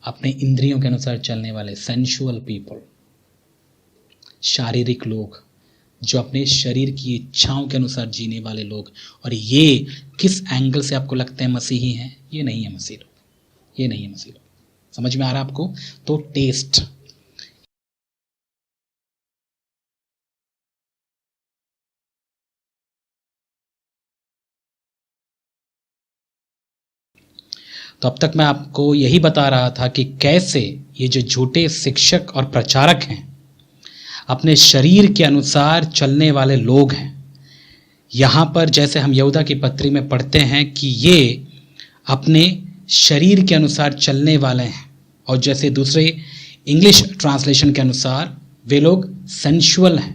अपने इंद्रियों के अनुसार चलने वाले सेंशुअल पीपल, शारीरिक लोग, जो अपने शरीर की इच्छाओं के अनुसार जीने वाले लोग। और ये किस एंगल से आपको लगते हैं मसीही हैं? ये नहीं है मसीह लोग, ये नहीं है मसीह लोग। समझ में आ रहा है आपको? तो टेस्ट, तो अब तक मैं आपको यही बता रहा था कि कैसे ये जो झूठे शिक्षक और प्रचारक हैं अपने शरीर के अनुसार चलने वाले लोग हैं। यहाँ पर जैसे हम यहूदा की पत्री में पढ़ते हैं कि ये अपने शरीर के अनुसार चलने वाले हैं, और जैसे दूसरे इंग्लिश ट्रांसलेशन के अनुसार वे लोग सेंशुअल हैं,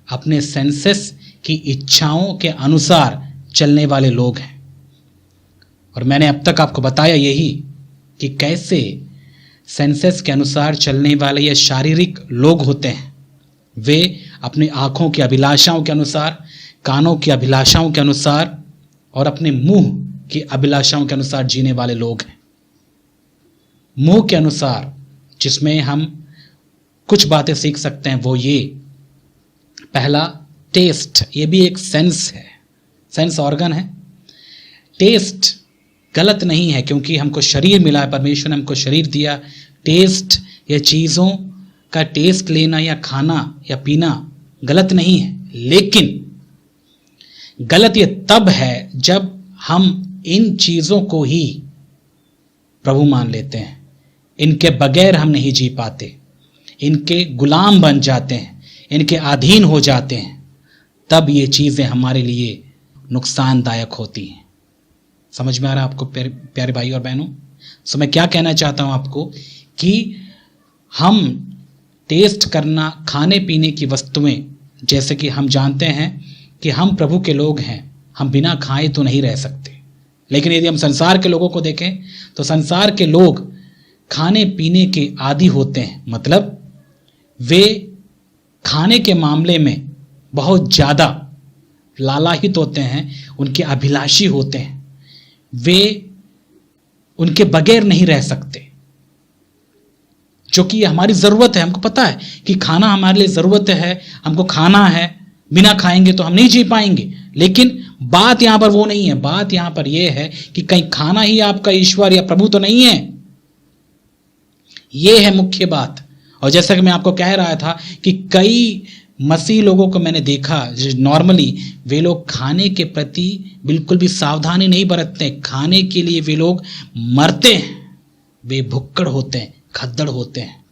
अपने सेंसेस की इच्छाओं के अनुसार चलने वाले लोग हैं। और मैंने अब तक आपको बताया यही कि कैसे सेंसेस के अनुसार चलने वाले ये शारीरिक लोग होते हैं। वे अपनी आँखों की अभिलाषाओं के अनुसार, कानों की अभिलाषाओं के अनुसार और अपने मुंह की अभिलाषाओं के अनुसार जीने वाले लोग हैं। मुंह के अनुसार जिसमें हम कुछ बातें सीख सकते हैं वो ये, पहला टेस्ट, ये भी एक सेंस है, सेंस ऑर्गन है। टेस्ट गलत नहीं है क्योंकि हमको शरीर मिला है, परमेश्वर ने हमको शरीर दिया। टेस्ट या चीज़ों का टेस्ट लेना या खाना या पीना गलत नहीं है, लेकिन गलत ये तब है जब हम इन चीज़ों को ही प्रभु मान लेते हैं, इनके बगैर हम नहीं जी पाते, इनके गुलाम बन जाते हैं, इनके अधीन हो जाते हैं, तब ये चीज़ें हमारे लिए नुकसानदायक होती हैं। समझ में आ रहा है आपको प्यारे भाई और बहनों? सो मैं क्या कहना चाहता हूं आपको कि हम टेस्ट करना, खाने पीने की वस्तुएं, जैसे कि हम जानते हैं कि हम प्रभु के लोग हैं, हम बिना खाए तो नहीं रह सकते। लेकिन यदि हम संसार के लोगों को देखें तो संसार के लोग खाने पीने के आदी होते हैं, मतलब वे खाने के मामले में बहुत ज़्यादा लालायित होते हैं, उनके अभिलाषी होते हैं, वे उनके बगैर नहीं रह सकते, जो कि हमारी ज़रूरत है। हमको पता है कि खाना हमारे लिए ज़रूरत है, हमको खाना है, बिना खाएंगे तो हम नहीं जी पाएंगे। लेकिन बात यहाँ पर वो नहीं है, बात यहाँ पर यह है कि कहीं खाना ही आपका ईश्वर या प्रभु तो नहीं है। ये है मुख्य बात। और जैसा कि मैं आपको कह रहा था कि कई मसीह लोगों को मैंने देखा, नॉर्मली वे लोग खाने के प्रति बिल्कुल भी सावधानी नहीं बरतते, खाने के लिए वे लोग मरते हैं, वे भुक्कड़ होते हैं, खद्दड़ होते हैं।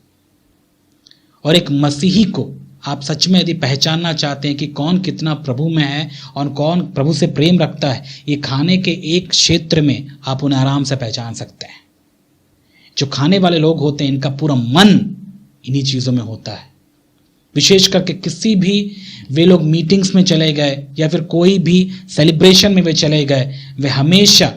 और एक मसीही को आप सच में यदि पहचानना चाहते हैं कि कौन कितना प्रभु में है और कौन प्रभु से प्रेम रखता है, ये खाने के एक क्षेत्र में आप उन्हें आराम से पहचान सकते हैं। जो खाने वाले लोग होते हैं, इनका पूरा मन इन्हीं चीज़ों में होता है। विशेष करके किसी भी वे लोग मीटिंग्स में चले गए या फिर कोई भी सेलिब्रेशन में वे चले गए, वे हमेशा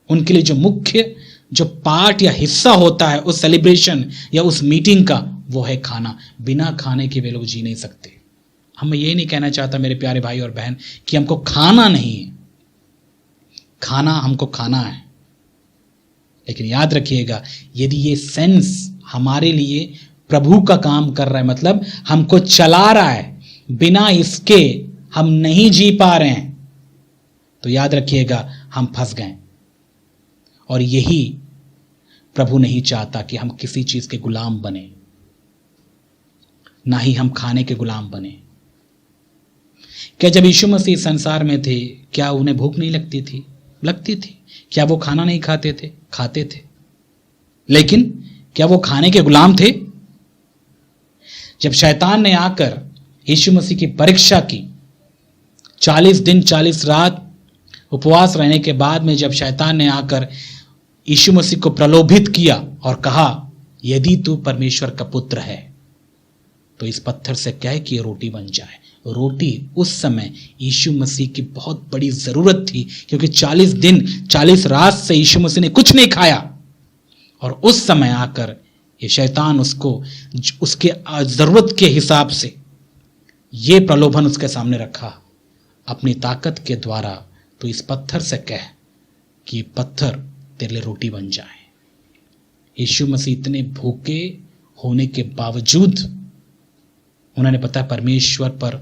उनके लिए जो मुख्य जो पार्ट या हिस्सा होता है उस सेलिब्रेशन या उस मीटिंग का, वो है खाना। बिना खाने के वे लोग जी नहीं सकते। हम ये नहीं कहना चाहता मेरे प्यारे भाई और बहन कि हमको खाना नहीं है, खाना हमको खाना है। लेकिन याद रखिएगा, यदि ये सेंस हमारे लिए प्रभु का काम कर रहा है, मतलब हमको चला रहा है, बिना इसके हम नहीं जी पा रहे हैं, तो याद रखिएगा हम फंस गए। और यही प्रभु नहीं चाहता कि हम किसी चीज के गुलाम बने, ना ही हम खाने के गुलाम बने। क्या जब यीशु मसीह संसार में थे, क्या उन्हें भूख नहीं लगती थी? लगती थी। क्या वो खाना नहीं खाते थे? खाते थे। लेकिन क्या वो खाने के गुलाम थे? जब शैतान ने आकर यीशु मसीह की परीक्षा की, 40 दिन 40 रात उपवास रहने के बाद में जब शैतान ने आकर यीशु मसीह को प्रलोभित किया और कहा, यदि तू परमेश्वर का पुत्र है तो इस पत्थर से कह कि रोटी बन जाए। रोटी उस समय यीशु मसीह की बहुत बड़ी जरूरत थी, क्योंकि 40 दिन 40 रात से यीशु मसीह ने कुछ नहीं खाया। और उस समय आकर ये शैतान उसको उसके जरूरत के हिसाब से ये प्रलोभन उसके सामने रखा, अपनी ताकत के द्वारा, तो इस पत्थर से कह कि पत्थर तेरे लिए रोटी बन जाए। यीशु मसीह इतने भूखे होने के बावजूद उन्होंने पता परमेश्वर पर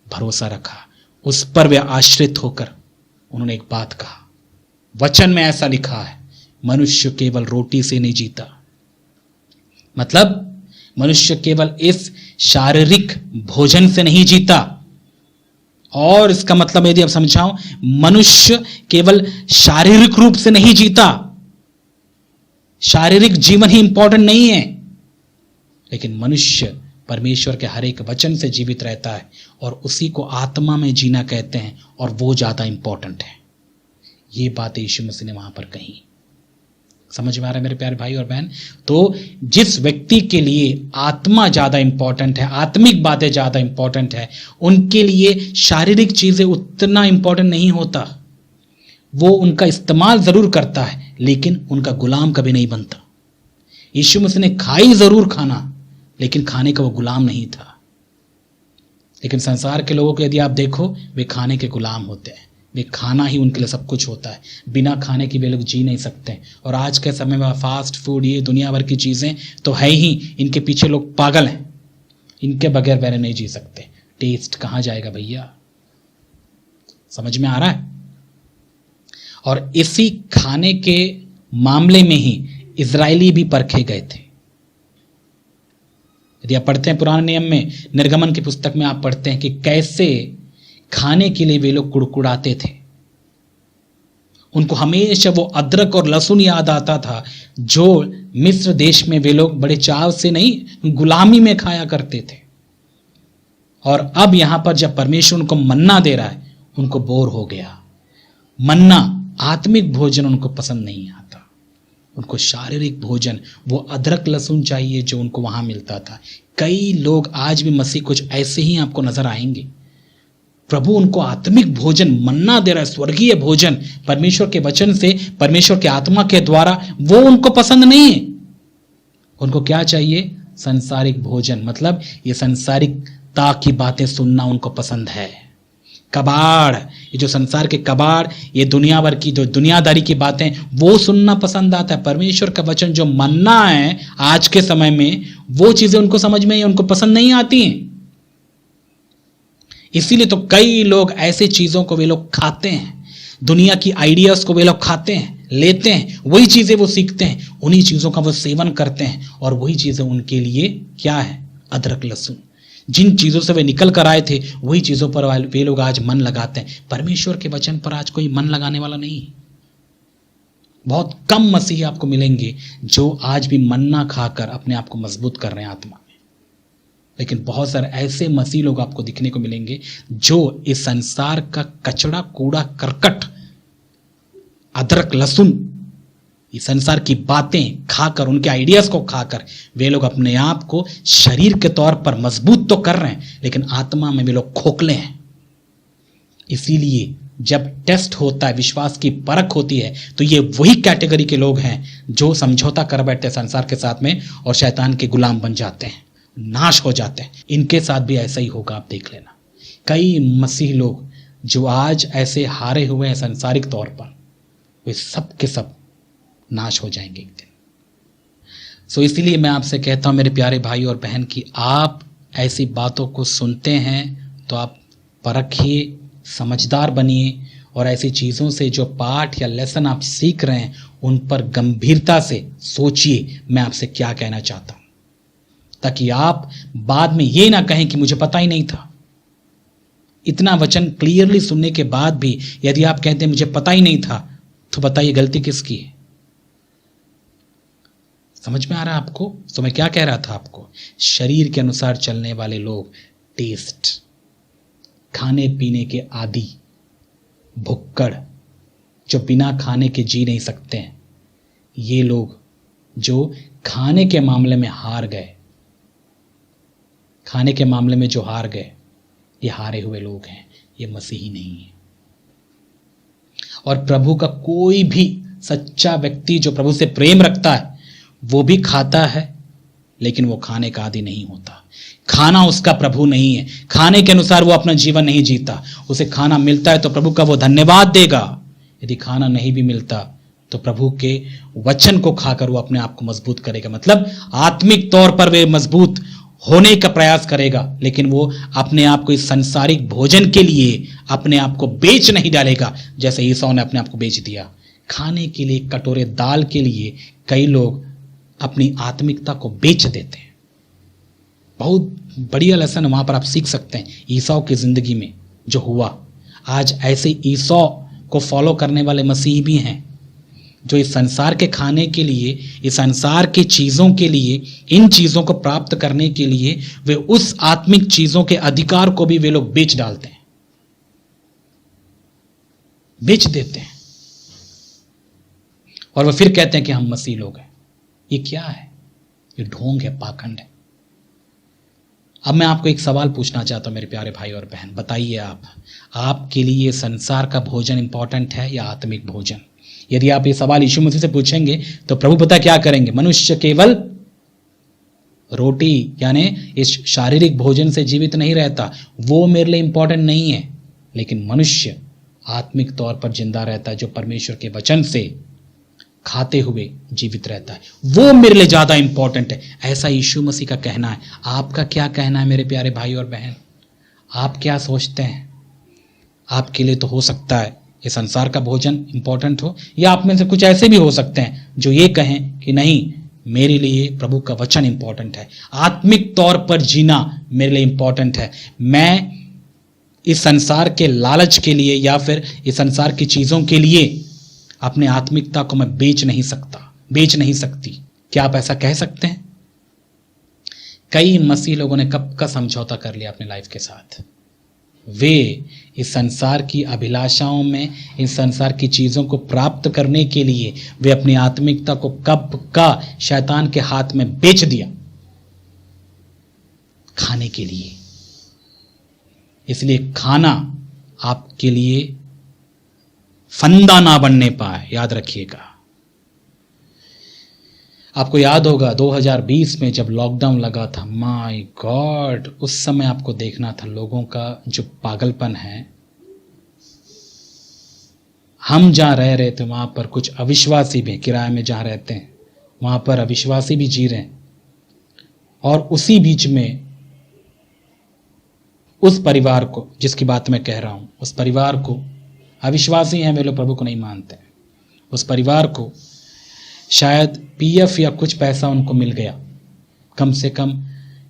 भरोसा रखा, उस पर वे आश्रित होकर उन्होंने एक बात कहा। वचन में ऐसा लिखा है, मनुष्य केवल रोटी से नहीं जीता। मतलब मनुष्य केवल इस शारीरिक भोजन से नहीं जीता। और इसका मतलब यदि आप समझाऊं, मनुष्य केवल शारीरिक रूप से नहीं जीता। शारीरिक जीवन ही इंपॉर्टेंट नहीं है, लेकिन मनुष्य परमेश्वर के हर एक वचन से जीवित रहता है और उसी को आत्मा में जीना कहते हैं, और वो ज्यादा इंपॉर्टेंट है। ये बात यीशु मसीह ने वहां पर कही। समझ में आ रहा है मेरे प्यारे भाई और बहन? तो जिस व्यक्ति के लिए आत्मा ज्यादा इंपॉर्टेंट है, आत्मिक बातें ज्यादा इंपॉर्टेंट है, उनके लिए शारीरिक चीजें उतना इंपॉर्टेंट नहीं होता। वो उनका इस्तेमाल जरूर करता है, लेकिन उनका गुलाम कभी नहीं बनता। यीशु मसीह ने खाई जरूर खाना, लेकिन खाने का वो गुलाम नहीं था। लेकिन संसार के लोगों को यदि आप देखो, वे खाने के गुलाम होते हैं। वे खाना ही उनके लिए सब कुछ होता है। बिना खाने की वे लोग जी नहीं सकते। और आज के समय में फास्ट फूड, ये दुनिया भर की चीजें तो है ही, इनके पीछे लोग पागल हैं। इनके बगैर वे नहीं जी सकते। टेस्ट कहाँ जाएगा भैया? समझ में आ रहा है? और इसी खाने के मामले में ही इजरायली भी परखे गए थे। यदि आप पढ़ते हैं पुराने नियम में, निर्गमन की पुस्तक में आप पढ़ते हैं कि कैसे खाने के लिए वे लोग कुड़कुड़ाते थे। उनको हमेशा वो अदरक और लहसुन याद आता था, जो मिस्र देश में वे लोग बड़े चाव से नहीं, गुलामी में खाया करते थे। और अब यहां पर जब परमेश्वर उनको मन्ना दे रहा है, उनको बोर हो गया। मन्ना, आत्मिक भोजन उनको पसंद नहीं आता। उनको शारीरिक भोजन, वो अदरक लहसुन चाहिए जो उनको वहां मिलता था। कई लोग आज भी मसीह कुछ ऐसे ही आपको नजर आएंगे। प्रभु उनको आत्मिक भोजन मन्ना दे रहा है, स्वर्गीय भोजन परमेश्वर के वचन से, परमेश्वर के आत्मा के द्वारा, वो उनको पसंद नहीं है। उनको क्या चाहिए? संसारिक भोजन। मतलब ये संसारिकता की बातें सुनना उनको पसंद है। कबाड़, ये जो संसार के कबाड़, ये दुनिया भर की जो दुनियादारी की बातें, वो सुनना पसंद आता है। परमेश्वर का वचन जो मन्ना है आज के समय में, वो चीजें उनको समझ में, उनको पसंद नहीं आती हैं। इसीलिए तो कई लोग ऐसे चीजों को वे लोग खाते हैं, दुनिया की आइडियाज को वे लोग खाते हैं, लेते हैं, वही चीजें वो सीखते हैं, उन्हीं चीजों का वो सेवन करते हैं, और वही चीजें उनके लिए क्या है? अदरक लहसुन। जिन चीजों से वे निकल कर आए थे, वही चीजों पर वे लोग आज मन लगाते हैं। परमेश्वर के वचन पर आज कोई मन लगाने वाला नहीं। बहुत कम मसीही आपको मिलेंगे जो आज भी मन्ना खाकर अपने आप को मजबूत कर रहे हैं आत्मा में। लेकिन बहुत सारे ऐसे मसीह लोग आपको दिखने को मिलेंगे जो इस संसार का कचड़ा, कूड़ा, करकट, अदरक लहसुन, इस संसार की बातें खाकर, उनके आइडियाज को खाकर वे लोग अपने आप को शरीर के तौर पर मजबूत तो कर रहे हैं, लेकिन आत्मा में वे लोग खोखले हैं। इसीलिए जब टेस्ट होता है, विश्वास की परख होती है, तो ये वही कैटेगरी के लोग हैं जो समझौता कर बैठते हैं संसार के साथ में और शैतान के गुलाम बन जाते हैं, नाश हो जाते हैं। इनके साथ भी ऐसा ही होगा, आप देख लेना। कई मसीह लोग जो आज ऐसे हारे हुए हैं सांसारिक तौर पर, वे सब के सब नाश हो जाएंगे एक दिन। सो इसीलिए मैं आपसे कहता हूं मेरे प्यारे भाई और बहन कि आप ऐसी बातों को सुनते हैं तो आप परखिए, समझदार बनिए, और ऐसी चीज़ों से जो पाठ या लेसन आप सीख रहे हैं उन पर गंभीरता से सोचिए मैं आपसे क्या कहना चाहता हूं, ताकि आप बाद में ये ना कहें कि मुझे पता ही नहीं था। इतना वचन क्लियरली सुनने के बाद भी यदि आप कहते हैं मुझे पता ही नहीं था, तो बताइए गलती किसकी है? समझ में आ रहा है आपको? तो मैं क्या कह रहा था आपको, शरीर के अनुसार चलने वाले लोग, टेस्ट, खाने पीने के आदी, भुक्कड़, जो बिना खाने के जी नहीं सकते हैं, ये लोग जो खाने के मामले में हार गए, खाने के मामले में जो हार गए, ये हारे हुए लोग हैं, ये मसीही नहीं है। और प्रभु का कोई भी सच्चा व्यक्ति जो प्रभु से प्रेम रखता है वो भी खाता है, लेकिन वो खाने का आदी नहीं होता। खाना उसका प्रभु नहीं है, खाने के अनुसार वो अपना जीवन नहीं जीता। उसे खाना मिलता है तो प्रभु का वो धन्यवाद देगा, यदि खाना नहीं भी मिलता तो प्रभु के वचन को खाकर वो अपने आप को मजबूत करेगा। मतलब आत्मिक तौर पर वे मजबूत होने का प्रयास करेगा, लेकिन वो अपने आप को इस सांसारिक भोजन के लिए अपने आप को बेच नहीं डालेगा, जैसे ईसाऊ ने अपने आप को बेच दिया। खाने के लिए, कटोरे दाल के लिए कई लोग अपनी आत्मिकता को बेच देते हैं। बहुत बढ़िया लेसन वहां पर आप सीख सकते हैं ईसाऊ की जिंदगी में जो हुआ। आज ऐसे ईसाऊ को फॉलो करने वाले मसीह भी हैं जो इस संसार के खाने के लिए, इस संसार की चीजों के लिए, इन चीजों को प्राप्त करने के लिए वे उस आत्मिक चीजों के अधिकार को भी वे लोग बेच डालते हैं, बेच देते हैं, और वे फिर कहते हैं कि हम मसीह लोग हैं। ये क्या है? ये ढोंग है, पाखंड है। अब मैं आपको एक सवाल पूछना चाहता हूं मेरे प्यारे भाई और बहन, बताइए आपके लिए संसार का भोजन इंपॉर्टेंट है या आत्मिक भोजन? यदि आप ये सवाल यीशु मसीह से पूछेंगे तो प्रभु पता क्या करेंगे? मनुष्य केवल रोटी यानी इस शारीरिक भोजन से जीवित नहीं रहता, वो मेरे लिए इंपॉर्टेंट नहीं है, लेकिन मनुष्य आत्मिक तौर पर जिंदा रहता है जो परमेश्वर के वचन से खाते हुए जीवित रहता है, वो मेरे लिए ज्यादा इंपॉर्टेंट है। ऐसा यीशु मसीह का कहना है। आपका क्या कहना है मेरे प्यारे भाई और बहन? आप क्या सोचते हैं? आपके लिए तो हो सकता है ये संसार का भोजन इंपॉर्टेंट हो, या आप में से कुछ ऐसे भी हो सकते हैं जो ये कहें कि नहीं, मेरे लिए प्रभु का वचन इंपॉर्टेंट है, आत्मिक तौर पर जीना मेरे लिए इंपॉर्टेंट है। मैं इस संसार के लालच के लिए या फिर इस संसार की चीजों के लिए अपने आत्मिकता को मैं बेच नहीं सकती। क्या आप ऐसा कह सकते हैं? कई मसीह लोगों ने कब का समझौता कर लिया अपने लाइफ के साथ। वे इस संसार की अभिलाषाओं में, इस संसार की चीजों को प्राप्त करने के लिए वे अपनी आत्मिकता को कब का शैतान के हाथ में बेच दिया खाने के लिए। इसलिए खाना आपके लिए फंदा ना बनने पाए, याद रखिएगा। आपको याद होगा 2020 में जब लॉकडाउन लगा था, माय गॉड, उस समय आपको देखना था लोगों का जो पागलपन है। हम जहां रह रहे थे वहां पर कुछ अविश्वासी भी, किराए में जहां रहते हैं वहां पर अविश्वासी भी जी रहे हैं, और उसी बीच में उस परिवार को, जिसकी बात मैं कह रहा हूं, उस परिवार को, अविश्वासी हैं वे लोग, प्रभु को नहीं मानते, उस परिवार को शायद पीएफ या कुछ पैसा उनको मिल गया, कम से कम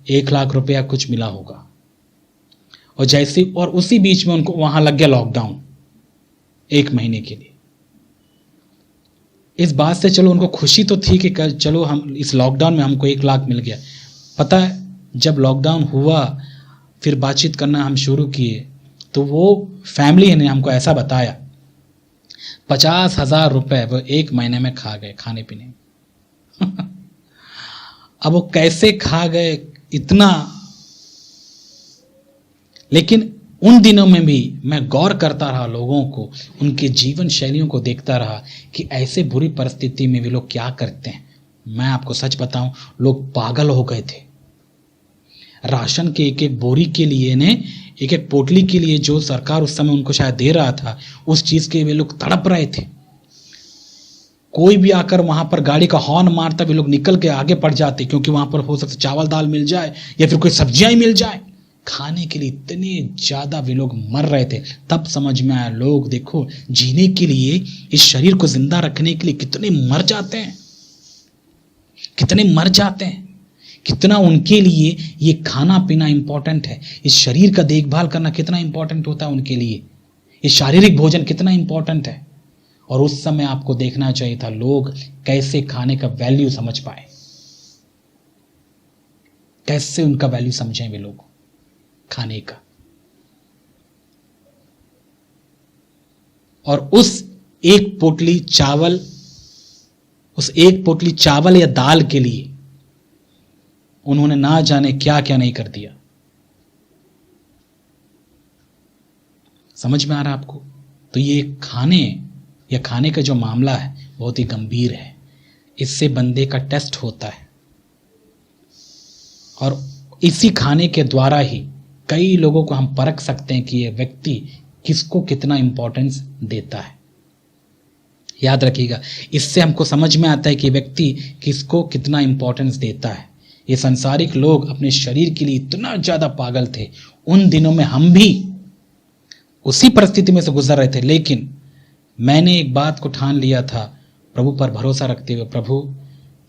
1 लाख रुपया कुछ मिला होगा, और उसी बीच में उनको वहां लग गया लॉकडाउन 1 महीने के लिए। इस बात से चलो उनको खुशी तो थी कि चलो हम इस लॉकडाउन में हमको 1 लाख मिल गया। पता है जब लॉकडाउन हुआ फिर बातचीत करना हम शुरू किए तो वो फैमिली ने हमको ऐसा बताया 50,000 रुपए वो 1 महीने में खा गए खाने पीने अब वो कैसे खा गए इतना, लेकिन उन दिनों में भी मैं गौर करता रहा लोगों को, उनके जीवन शैलियों को देखता रहा कि ऐसे बुरी परिस्थिति में वे लोग क्या करते हैं। मैं आपको सच बताऊं, लोग पागल हो गए थे। राशन के एक बोरी के लिए ने, एक पोटली के लिए जो सरकार उस समय उनको शायद दे रहा था, उस चीज के वे लोग तड़प रहे थे। कोई भी आकर वहां पर गाड़ी का हॉर्न मारता वे लोग निकल के आगे बढ़ जाते, क्योंकि वहां पर हो सकता चावल दाल मिल जाए या फिर कोई सब्जियां ही मिल जाए। खाने के लिए इतने ज्यादा वे लोग मर रहे थे। तब समझ में आया, लोग देखो जीने के लिए, इस शरीर को जिंदा रखने के लिए कितने मर जाते हैं, कितना उनके लिए ये खाना पीना इंपॉर्टेंट है। इस शरीर का देखभाल करना कितना इंपॉर्टेंट होता है उनके लिए, ये शारीरिक भोजन कितना इंपॉर्टेंट है। और उस समय आपको देखना चाहिए था लोग कैसे खाने का वैल्यू समझ पाए, कैसे उनका वैल्यू समझें वे लोग खाने का। और उस एक पोटली चावल या दाल के लिए उन्होंने ना जाने क्या क्या नहीं कर दिया। समझ में आ रहा है आपको? तो ये खाने का जो मामला है बहुत ही गंभीर है। इससे बंदे का टेस्ट होता है, और इसी खाने के द्वारा ही कई लोगों को हम परख सकते हैं कि ये व्यक्ति किसको कितना इंपॉर्टेंस देता है। याद रखिएगा, इससे हमको समझ में आता है कि व्यक्ति किसको कितना इंपॉर्टेंस देता है। ये सांसारिक लोग अपने शरीर के लिए इतना ज़्यादा पागल थे। उन दिनों में हम भी उसी परिस्थिति में से गुजर रहे थे, लेकिन मैंने एक बात को ठान लिया था प्रभु पर भरोसा रखते हुए, प्रभु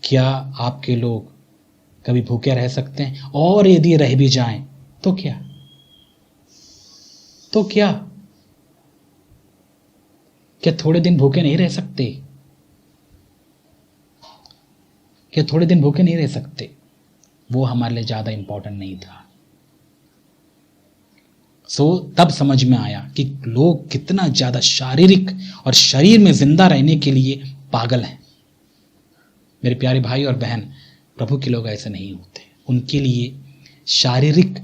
क्या आपके लोग कभी भूखे रह सकते हैं? और यदि रह भी जाएं तो क्या, तो क्या थोड़े दिन भूखे नहीं रह सकते? क्या थोड़े दिन भूखे नहीं रह सकते? वो हमारे लिए ज्यादा इंपॉर्टेंट नहीं था। तब समझ में आया कि लोग कितना ज्यादा शारीरिक और शरीर में जिंदा रहने के लिए पागल हैं। मेरे प्यारे भाई और बहन, प्रभु के लोग ऐसे नहीं होते। उनके लिए शारीरिक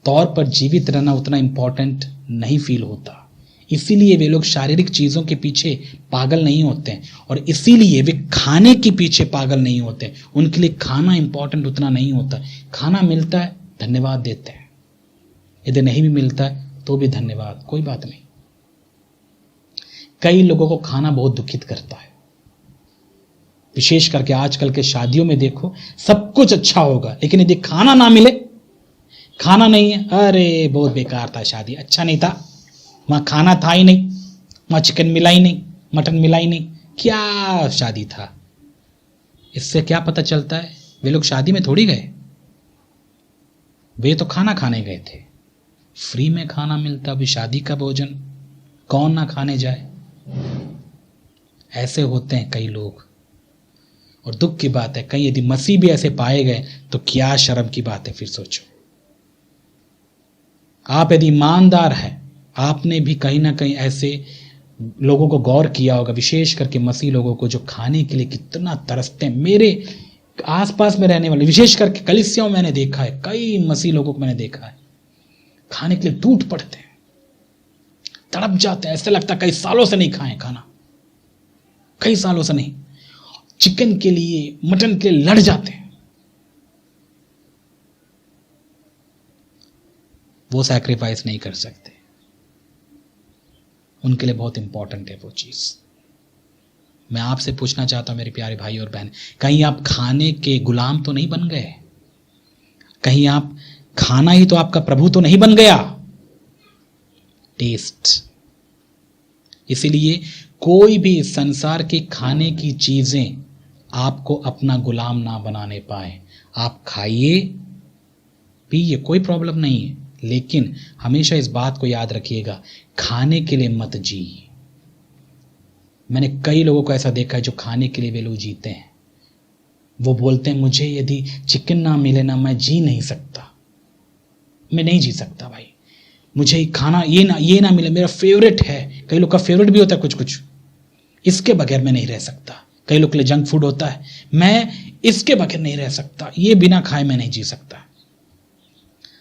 तौर पर जीवित रहना उतना इंपॉर्टेंट नहीं फील होता, इसीलिए वे लोग शारीरिक चीजों के पीछे पागल नहीं होते हैं, और इसीलिए वे खाने के पीछे पागल नहीं होते। उनके लिए खाना इंपॉर्टेंट उतना नहीं होता। खाना मिलता है, धन्यवाद देते हैं, यदि नहीं भी मिलता है तो भी धन्यवाद, कोई बात नहीं। कई लोगों को खाना बहुत दुखित करता है, विशेष करके आजकल के शादियों में देखो, सब कुछ अच्छा होगा लेकिन यदि खाना ना मिले, खाना नहीं है, अरे बहुत बेकार था शादी, अच्छा नहीं था, वहाँ खाना था ही नहीं, वहाँ चिकन मिला ही नहीं, मटन मिला ही नहीं, क्या शादी था। इससे क्या पता चलता है, वे लोग शादी में थोड़ी गए, वे तो खाना खाने गए थे। फ्री में खाना मिलता, अभी शादी का भोजन कौन ना खाने जाए। ऐसे होते हैं कई लोग, और दुख की बात है कहीं यदि मसीह भी ऐसे पाए गए तो क्या शर्म की बात है। फिर सोचो, आप यदि ईमानदार हैं, आपने भी कहीं ना कहीं ऐसे लोगों को गौर किया होगा, विशेष करके मसीह लोगों को जो खाने के लिए कितना तरसते हैं। मेरे आसपास में रहने वाले, विशेष करके कलीसियाओं में मैंने देखा है, कई मसीह लोगों को मैंने देखा है, खाने के लिए टूट पड़ते हैं, तड़प जाते हैं, ऐसे लगता है कई सालों से नहीं खाएं खाना, कई सालों से नहीं, चिकन के लिए, मटन के लिए लड़ जाते हैं। वो सैक्रिफाइस नहीं कर सकते, उनके लिए बहुत इंपॉर्टेंट है वो चीज। मैं आपसे पूछना चाहता हूं मेरे प्यारे भाई और बहन, कहीं आप खाने के गुलाम तो नहीं बन गए? कहीं आप खाना ही तो आपका प्रभु तो नहीं बन गया? टेस्ट। इसीलिए कोई भी संसार के खाने की चीजें आपको अपना गुलाम ना बनाने पाए। आप खाइए पिए, कोई प्रॉब्लम नहीं है, लेकिन हमेशा इस बात को याद रखिएगा, खाने के लिए मत जी। मैंने कई लोगों को ऐसा देखा है जो खाने के लिए वे लोग जीते हैं। वो बोलते हैं मुझे यदि चिकन ना मिले ना मैं जी नहीं सकता, मैं नहीं जी सकता भाई, मुझे खाना ये ना मिले, मेरा फेवरेट है। कई लोग का फेवरेट भी होता है कुछ कुछ, इसके बगैर मैं नहीं रह सकता। कई लोग के लिए जंक फूड होता है, मैं इसके बगैर नहीं रह सकता, ये बिना खाए मैं नहीं जी सकता,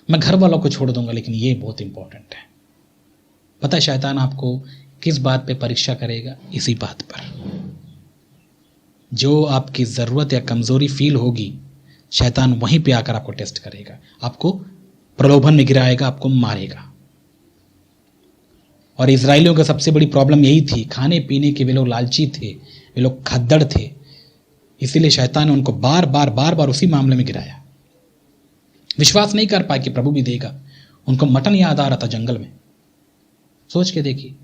मैं घर वालों को छोड़ दूंगा, लेकिन ये बहुत इंपॉर्टेंट है। पता है शैतान आपको किस बात पे परीक्षा करेगा? इसी बात पर। जो आपकी जरूरत या कमजोरी फील होगी, शैतान वहीं पे आकर आपको टेस्ट करेगा, आपको प्रलोभन में गिराएगा, आपको मारेगा। और इजराइलियों का सबसे बड़ी प्रॉब्लम यही थी, खाने पीने के वे लोग लालची थे, वे लोग खद्दड़ थे, इसीलिए शैतान ने उनको बार बार उसी मामले में गिराया। विश्वास नहीं कर पाए कि प्रभु भी देगा। उनको मटन याद आ रहा था जंगल में, सोच के देखिए।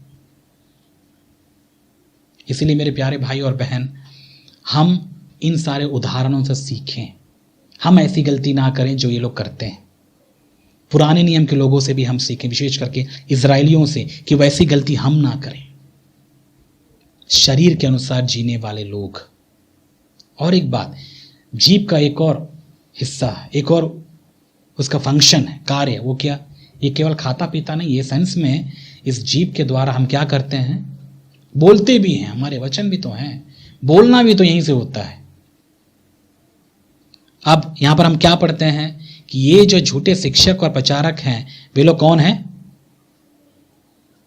इसीलिए मेरे प्यारे भाई और बहन, हम इन सारे उदाहरणों से सीखें, हम ऐसी गलती ना करें जो ये लोग करते हैं। पुराने नियम के लोगों से भी हम सीखें, विशेष करके इजराइलियों से, कि वैसी गलती हम ना करें। शरीर के अनुसार जीने वाले लोग। और एक बात, जीभ का एक और हिस्सा, एक और उसका फंक्शन है, कार्य, वो क्या? ये केवल खाता पीता नहीं, ये सेंस में इस जीभ के द्वारा हम क्या करते हैं? बोलते भी हैं, हमारे वचन भी तो हैं, बोलना भी तो यहीं से होता है। अब यहां पर हम क्या पढ़ते हैं कि ये जो झूठे शिक्षक और प्रचारक हैं, वे लोग कौन हैं?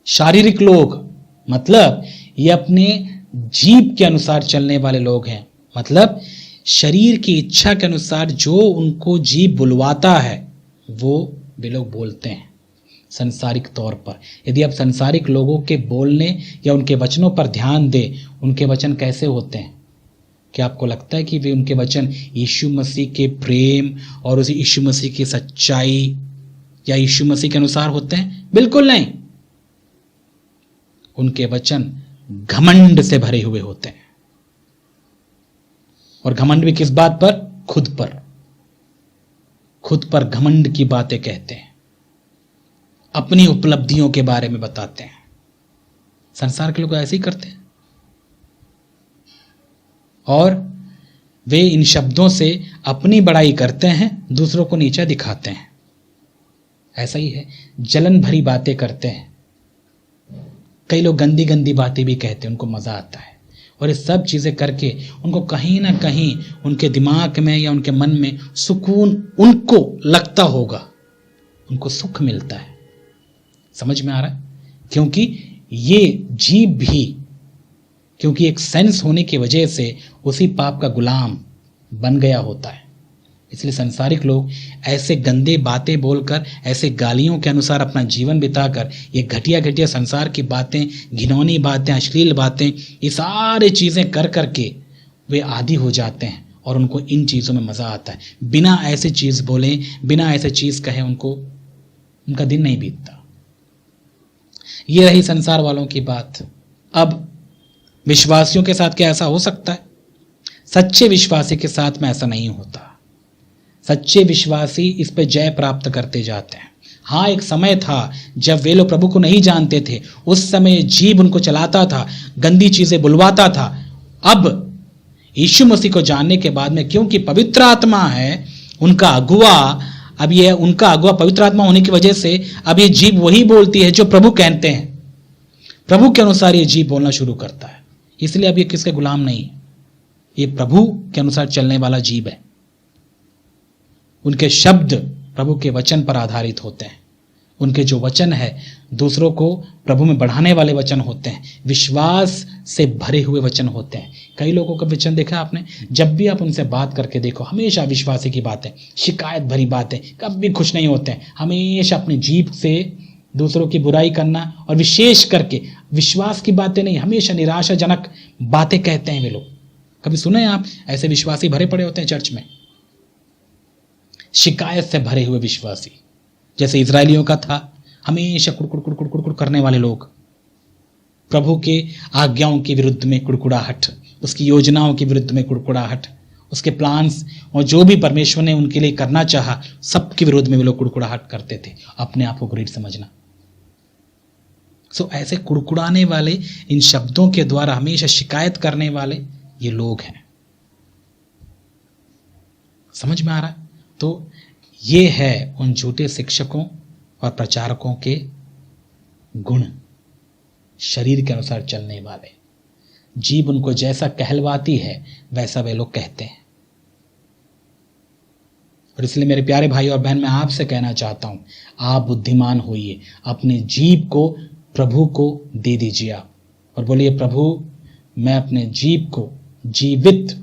शारीरिक लोग, मतलब ये अपने जीभ के अनुसार चलने वाले लोग हैं। मतलब शरीर की इच्छा के अनुसार जो उनको जीभ बुलवाता है वो वे लोग बोलते हैं। संसारिक तौर पर। यदि आप संसारिक लोगों के बोलने या उनके वचनों पर ध्यान दें, उनके वचन कैसे होते हैं? क्या आपको लगता है कि वे उनके वचन यीशु मसीह के प्रेम और उसी यीशु मसीह की सच्चाई या यीशु मसीह के अनुसार होते हैं? बिल्कुल नहीं। उनके वचन घमंड से भरे हुए होते हैं। और घमंड भी किस बात पर? खुद पर घमंड की बातें कहते हैं, अपनी उपलब्धियों के बारे में बताते हैं। संसार के लोग ऐसे ही करते हैं और वे इन शब्दों से अपनी बड़ाई करते हैं, दूसरों को नीचा दिखाते हैं। ऐसा ही है, जलन भरी बातें करते हैं। कई लोग गंदी गंदी बातें भी कहते हैं, उनको मजा आता है। और ये सब चीजें करके उनको कहीं ना कहीं उनके दिमाग में या उनके मन में सुकून उनको लगता होगा, उनको सुख मिलता है। समझ में आ रहा है? क्योंकि ये जीव भी, क्योंकि एक सेंस होने की वजह से उसी पाप का गुलाम बन गया होता है। इसलिए संसारिक लोग ऐसे गंदे बातें बोलकर, ऐसे गालियों के अनुसार अपना जीवन बिताकर, ये घटिया घटिया संसार की बातें, घिनौनी बातें, अश्लील बातें, ये सारे चीज़ें कर करके वे आदी हो जाते हैं और उनको इन चीज़ों में मज़ा आता है। बिना ऐसे चीज़ बोले, बिना ऐसे चीज़ कहे उनको उनका दिन नहीं बीतता। ये रही संसार वालों की बात। अब विश्वासियों के साथ क्या ऐसा हो सकता है? सच्चे विश्वासी के साथ में ऐसा नहीं होता। सच्चे विश्वासी इस पे जय प्राप्त करते जाते हैं। हाँ, एक समय था जब वे लोग प्रभु को नहीं जानते थे, उस समय जीव उनको चलाता था, गंदी चीजें बुलवाता था। अब यीशु मसीह को जानने के बाद में, क्योंकि पवित्र आत्मा है उनका अगुआ, अब ये उनका अगुआ पवित्र आत्मा होने की वजह से अब ये जीव वही बोलती है जो प्रभु कहते हैं। प्रभु के अनुसार ये जीव बोलना शुरू करता है। इसलिए अब ये किसके गुलाम नहीं, ये प्रभु के अनुसार चलने वाला जीव है। उनके शब्द प्रभु के वचन पर आधारित होते हैं। उनके जो वचन है दूसरों को प्रभु में बढ़ाने वाले वचन होते हैं, विश्वास से भरे हुए वचन होते हैं। कई लोगों का वचन देखा आपने, जब भी आप उनसे बात करके देखो, हमेशा विश्वासी की बातें, शिकायत भरी बातें, कभी खुश नहीं होते हैं। हमेशा अपनी जीभ से दूसरों की बुराई करना, और विशेष करके विश्वास की बातें नहीं, हमेशा निराशाजनक बातें कहते हैं वे लोग। कभी सुने आप ऐसे विश्वासी भरे पड़े होते हैं चर्च में, शिकायत से भरे हुए विश्वासी, जैसे इजरायलियों का था, हमेशा कुड़कुड़ करने वाले लोग, प्रभु के आज्ञाओं के विरुद्ध में कुड़कुड़ाहट, उसकी योजनाओं के विरुद्ध में कुड़कुड़ाहट, उसके प्लान्स और जो भी परमेश्वर ने उनके लिए करना चाहा, सबके विरोध में वे लोग कुड़कुड़ाहट करते थे। अपने आप को ग्रेट समझना। ऐसे कुड़कुड़ाने वाले, इन शब्दों के द्वारा हमेशा शिकायत करने वाले ये लोग हैं। समझ में आ रहा है? तो ये है उन झूठे शिक्षकों और प्रचारकों के गुण। शरीर के अनुसार चलने वाले, जीभ उनको जैसा कहलवाती है वैसा वे लोग कहते हैं। और इसलिए मेरे प्यारे भाई और बहन, मैं आपसे कहना चाहता हूं, आप बुद्धिमान होइए, अपनी जीभ को प्रभु को दे दीजिए आप, और बोलिए, प्रभु मैं अपने जीभ को जीवित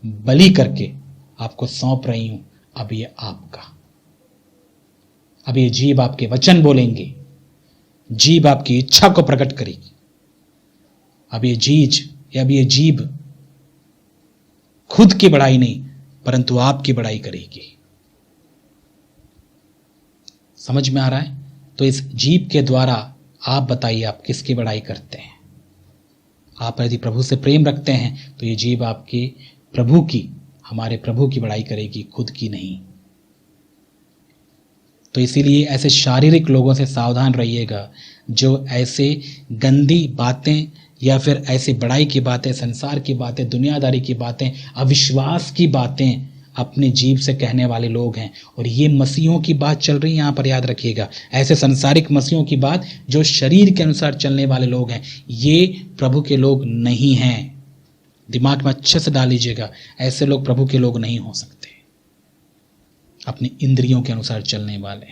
बलि करके आपको सौंप रही हूं। अब ये आपका, अब ये जीभ आपके वचन बोलेंगे, जीभ आपकी इच्छा को प्रकट करेगी। अब ये जीभ खुद की बड़ाई नहीं परंतु आपकी बड़ाई करेगी। समझ में आ रहा है? तो इस जीभ के द्वारा आप बताइए, आप किसकी बड़ाई करते हैं? आप यदि प्रभु से प्रेम रखते हैं तो ये जीभ आपकी प्रभु की, हमारे प्रभु की बड़ाई करेगी, खुद की नहीं। तो इसीलिए ऐसे शारीरिक लोगों से सावधान रहिएगा, जो ऐसे गंदी बातें या फिर ऐसी बड़ाई की बातें, संसार की बातें, दुनियादारी की बातें, अविश्वास की बातें अपने जीभ से कहने वाले लोग हैं। और ये मसीहों की बात चल रही है, यहाँ पर याद रखिएगा, ऐसे संसारिक मसीहों की बात, जो शरीर के अनुसार चलने वाले लोग हैं, ये प्रभु के लोग नहीं हैं। दिमाग में अच्छे से डाल लीजिएगा, ऐसे लोग प्रभु के लोग नहीं हो सकते। अपनी इंद्रियों के अनुसार चलने वाले,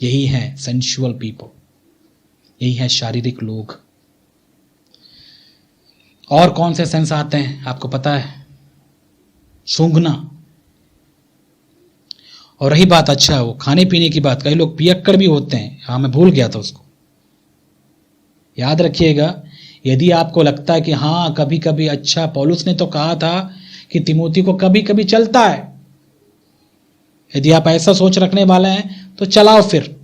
यही है सेंसुअल पीपल, यही है शारीरिक लोग। और कौन से सेंस आते हैं आपको पता है? सूंघना, और रही बात, अच्छा वो खाने पीने की बात, कई लोग पियक्कड़ भी होते हैं। हाँ, मैं भूल गया था उसको। याद रखिएगा, यदि आपको लगता है कि हाँ कभी कभी, अच्छा पौलुस ने तो कहा था कि तिमोथी को कभी कभी चलता है, यदि आप ऐसा सोच रखने वाले हैं तो चलाओ, फिर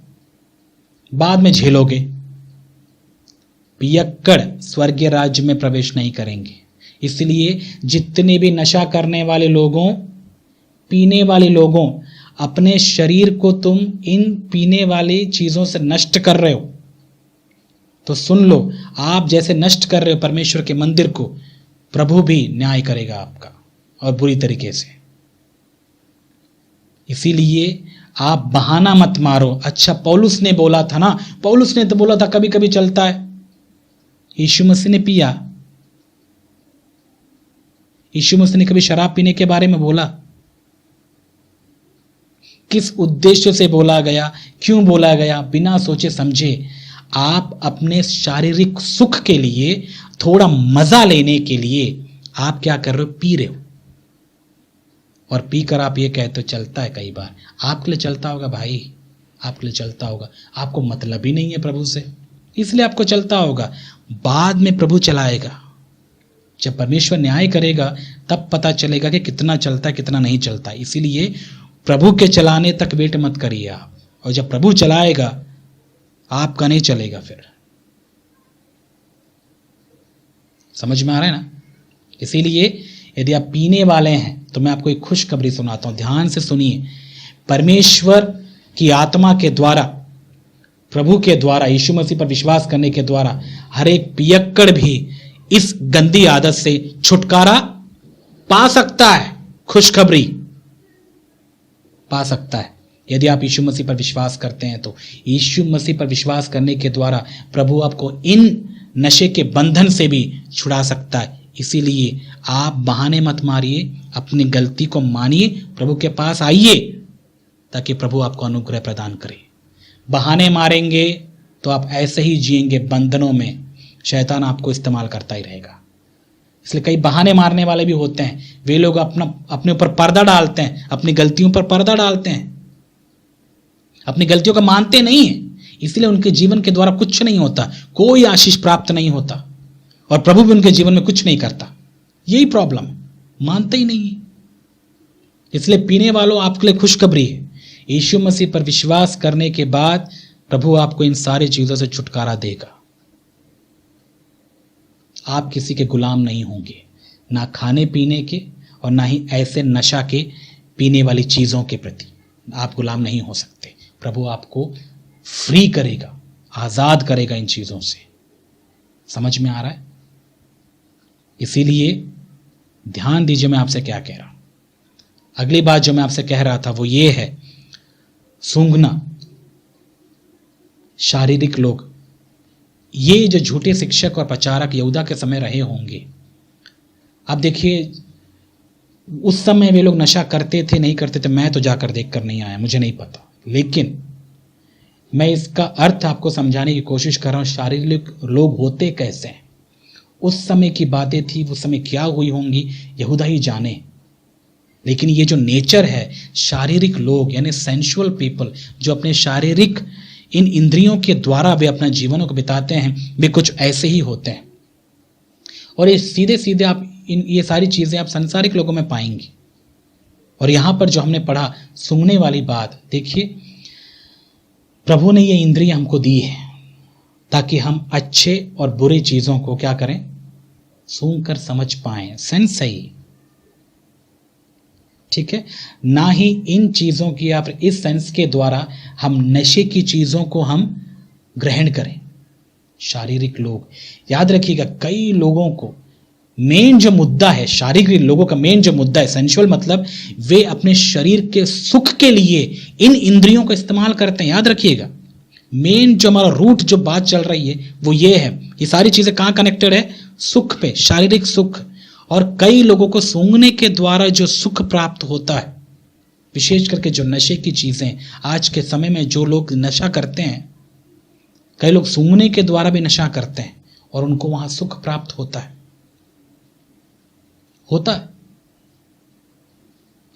बाद में झेलोगे। पियक्कड़ स्वर्गीय राज्य में प्रवेश नहीं करेंगे। इसलिए जितने भी नशा करने वाले लोगों, पीने वाले लोगों, अपने शरीर को तुम इन पीने वाली चीजों से नष्ट कर रहे हो, तो सुन लो, आप जैसे नष्ट कर रहे हो परमेश्वर के मंदिर को, प्रभु भी न्याय करेगा आपका, और बुरी तरीके से। इसीलिए आप बहाना मत मारो, अच्छा पौलुस ने बोला था ना, पौलुस ने तो बोला था कभी कभी चलता है। यीशु मसीह ने पिया? यीशु मसीह ने कभी शराब पीने के बारे में बोला? किस उद्देश्य से बोला गया, क्यों बोला गया? बिना सोचे समझे आप अपने शारीरिक सुख के लिए, थोड़ा मजा लेने के लिए आप क्या कर रहे हो? पी रहे हो। और पीकर आप ये कहते हो चलता है। कई बार आपके लिए चलता होगा भाई, आपके लिए चलता होगा, आपको मतलब ही नहीं है प्रभु से, इसलिए आपको चलता होगा। बाद में प्रभु चलाएगा, जब परमेश्वर न्याय करेगा तब पता चलेगा कि कितना चलता है कितना नहीं चलता। इसीलिए प्रभु के चलाने तक वेट मत करिए आप, और जब प्रभु चलाएगा आपका नहीं चलेगा। फिर समझ में आ रहा है ना? इसीलिए यदि आप पीने वाले हैं तो मैं आपको एक खुशखबरी सुनाता हूं, ध्यान से सुनिए। परमेश्वर की आत्मा के द्वारा, प्रभु के द्वारा, यीशु मसीह पर विश्वास करने के द्वारा हर एक पियक्कड़ भी इस गंदी आदत से छुटकारा पा सकता है। खुशखबरी पा सकता है यदि आप यीशु मसीह पर विश्वास करते हैं। तो यीशु मसीह पर विश्वास करने के द्वारा प्रभु आपको इन नशे के बंधन से भी छुड़ा सकता है। इसीलिए आप बहाने मत मारिए, अपनी गलती को मानिए, प्रभु के पास आइए ताकि प्रभु आपको अनुग्रह प्रदान करे। बहाने मारेंगे तो आप ऐसे ही जिएंगे बंधनों में, शैतान आपको इस्तेमाल करता ही रहेगा। इसलिए कई बहाने मारने वाले भी होते हैं, वे लोग अपने ऊपर पर्दा डालते हैं, अपनी गलतियों पर पर्दा डालते हैं, अपनी गलतियों को मानते नहीं है, इसलिए उनके जीवन के द्वारा कुछ नहीं होता, कोई आशीष प्राप्त नहीं होता, और प्रभु भी उनके जीवन में कुछ नहीं करता। यही प्रॉब्लम, मानते ही नहीं है। इसलिए पीने वालों, आपके लिए खुशखबरी है, यीशु मसीह पर विश्वास करने के बाद प्रभु आपको इन सारी चीजों से छुटकारा देगा। आप किसी के गुलाम नहीं होंगे, ना खाने पीने के और ना ही ऐसे नशा के पीने वाली चीजों के प्रति आप गुलाम नहीं हो सकते। प्रभु आपको फ्री करेगा, आजाद करेगा इन चीजों से। समझ में आ रहा है? इसीलिए ध्यान दीजिए मैं आपसे क्या कह रहा हूं। अगली बात जो मैं आपसे कह रहा था वो ये है, सूंघना। शारीरिक लोग, ये जो झूठे शिक्षक और प्रचारक यहूदा के समय रहे होंगे, अब देखिए उस समय वे लोग नशा करते थे नहीं करते थे, मैं तो जाकर देख कर नहीं आया, मुझे नहीं पता, लेकिन मैं इसका अर्थ आपको समझाने की कोशिश कर रहा हूं। शारीरिक लोग होते कैसे हैं, उस समय की बातें थी, उस समय क्या हुई होंगी यहूदा ही जाने। लेकिन ये जो नेचर है, शारीरिक लोग यानी सेंसुअल पीपल, जो अपने शारीरिक इन इंद्रियों के द्वारा वे अपना जीवनों को बिताते हैं, वे कुछ ऐसे ही होते हैं। और ये सीधे सीधे आप ये सारी चीजें आप संसारिक लोगों में पाएंगी। और यहां पर जो हमने पढ़ा सूंघने वाली बात, देखिए प्रभु ने ये इंद्रियां हमको दी है ताकि हम अच्छे और बुरे चीजों को क्या करें, सूंघ कर समझ पाएं, सेंस सही, ठीक है, ना ही इन चीजों की आप इस सेंस के द्वारा हम नशे की चीजों को हम ग्रहण करें। शारीरिक लोग, याद रखिएगा, कई लोगों को मेन जो मुद्दा है, शारीरिक लोगों का मेन जो मुद्दा है, सेंसुअल मतलब वे अपने शरीर के सुख के लिए इन इंद्रियों का इस्तेमाल करते हैं। याद रखिएगा, मेन जो हमारा रूट जो बात चल रही है वो ये है। ये सारी चीजें कहां कनेक्टेड है? सुख पे, शारीरिक सुख। और कई लोगों को सूंघने के द्वारा जो सुख प्राप्त होता है, विशेष करके जो नशे की चीजें, आज के समय में जो लोग नशा करते हैं, कई लोग सूंघने के द्वारा भी नशा करते हैं और उनको वहां सुख प्राप्त होता है।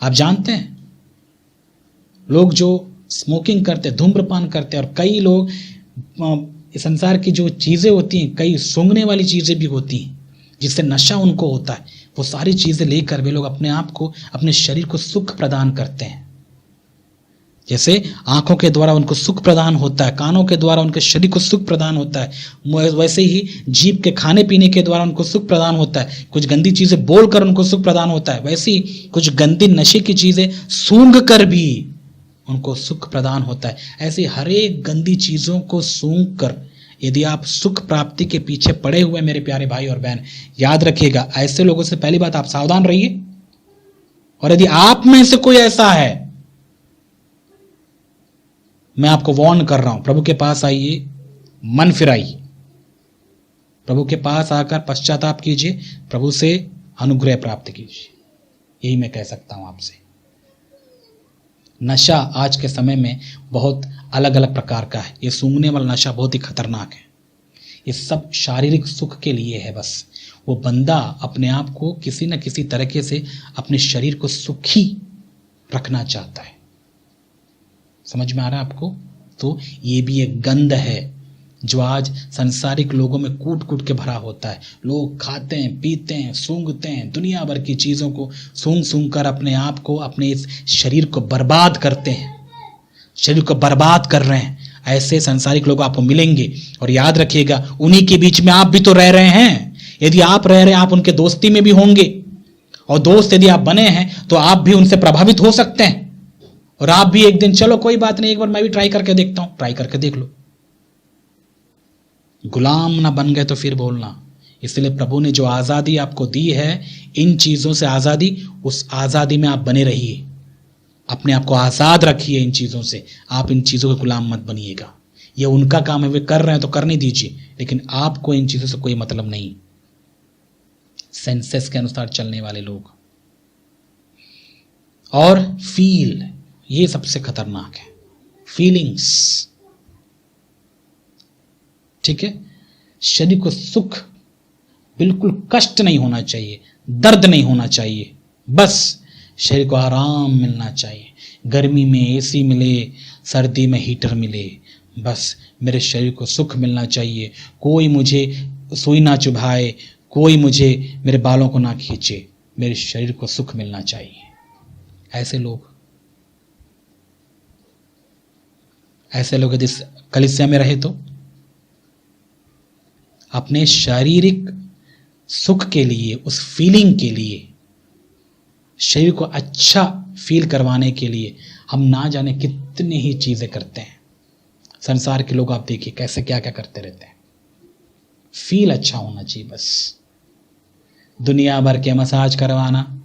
आप जानते हैं, लोग जो स्मोकिंग करते, धूम्रपान करते, और कई लोग संसार की जो चीज़ें होती हैं, कई सूंघने वाली चीज़ें भी होती हैं जिससे नशा उनको होता है, वो सारी चीज़ें लेकर वे लोग अपने आप को, अपने शरीर को सुख प्रदान करते हैं। जैसे आंखों के द्वारा उनको सुख प्रदान होता है, कानों के द्वारा उनके शरीर को सुख प्रदान होता है, वैसे ही जीभ के खाने पीने के द्वारा उनको सुख प्रदान होता है, कुछ गंदी चीज़ें बोलकर उनको सुख प्रदान होता है, वैसे ही कुछ गंदी नशे की चीज़ें सूंघ कर भी उनको सुख प्रदान होता है। ऐसे हर एक गंदी चीज़ों को सूंघ कर यदि आप सुख प्राप्ति के पीछे पड़े हुए मेरे प्यारे भाई और बहन, याद रखिएगा, ऐसे लोगों से पहली बात आप सावधान रहिए। और यदि आप में से कोई ऐसा है, मैं आपको वार्न कर रहा हूं, प्रभु के पास आइए, मन फिराइए, प्रभु के पास आकर पश्चाताप कीजिए, प्रभु से अनुग्रह प्राप्त कीजिए। यही मैं कह सकता हूं आपसे। नशा आज के समय में बहुत अलग अलग प्रकार का है। ये सूंघने वाला नशा बहुत ही खतरनाक है। ये सब शारीरिक सुख के लिए है। बस वो बंदा अपने आप को किसी न किसी तरीके से अपने शरीर को सुखी रखना चाहता है। समझ में आ रहा है आपको? तो ये भी एक गंध है जो आज संसारिक लोगों में कूट कूट के भरा होता है। लोग खाते हैं, पीते हैं, सूंघते हैं, दुनिया भर की चीज़ों को सूंघ सूंघ कर अपने आप को, अपने इस शरीर को बर्बाद करते हैं, शरीर को बर्बाद कर रहे हैं। ऐसे संसारिक लोग आपको मिलेंगे। और याद रखिएगा, उन्हीं के बीच में आप भी तो रह रहे हैं। यदि आप रह रहे हैं, आप उनके दोस्ती में भी होंगे, और दोस्त यदि आप बने हैं तो आप भी उनसे प्रभावित हो सकते हैं। और आप भी एक दिन, चलो कोई बात नहीं, एक बार मैं भी ट्राई करके देखता हूं, ट्राई करके देख लो। गुलाम ना बन गए तो फिर बोलना। इसलिए प्रभु ने जो आज़ादी आपको दी है, इन चीज़ों से आज़ादी, उस आज़ादी में आप बने रहिए। अपने आप को आज़ाद रखिए इन चीज़ों से। आप इन चीज़ों के गुलाम मत बनिएगा। ये उनका काम है, वे कर रहे हैं तो करने दीजिए, लेकिन आपको इन चीज़ों से कोई मतलब नहीं। सेंसेस के अनुसार चलने वाले लोग। और फील, ये सबसे खतरनाक है। फीलिंग्स, ठीक है? शरीर को सुख, बिल्कुल कष्ट नहीं होना चाहिए, दर्द नहीं होना चाहिए, बस शरीर को आराम मिलना चाहिए। गर्मी में एसी मिले, सर्दी में हीटर मिले, बस मेरे शरीर को सुख मिलना चाहिए। कोई मुझे सुई ना चुभाए, कोई मुझे मेरे बालों को ना खींचे, मेरे शरीर को सुख मिलना चाहिए। ऐसे लोग यदि कलीसिया में रहे तो अपने शारीरिक सुख के लिए, उस फीलिंग के लिए, शरीर को अच्छा फील करवाने के लिए हम ना जाने कितनी ही चीजें करते हैं। संसार के लोग आप देखिए कैसे क्या क्या करते रहते हैं। फील अच्छा होना चाहिए, बस दुनिया भर के मसाज करवाना,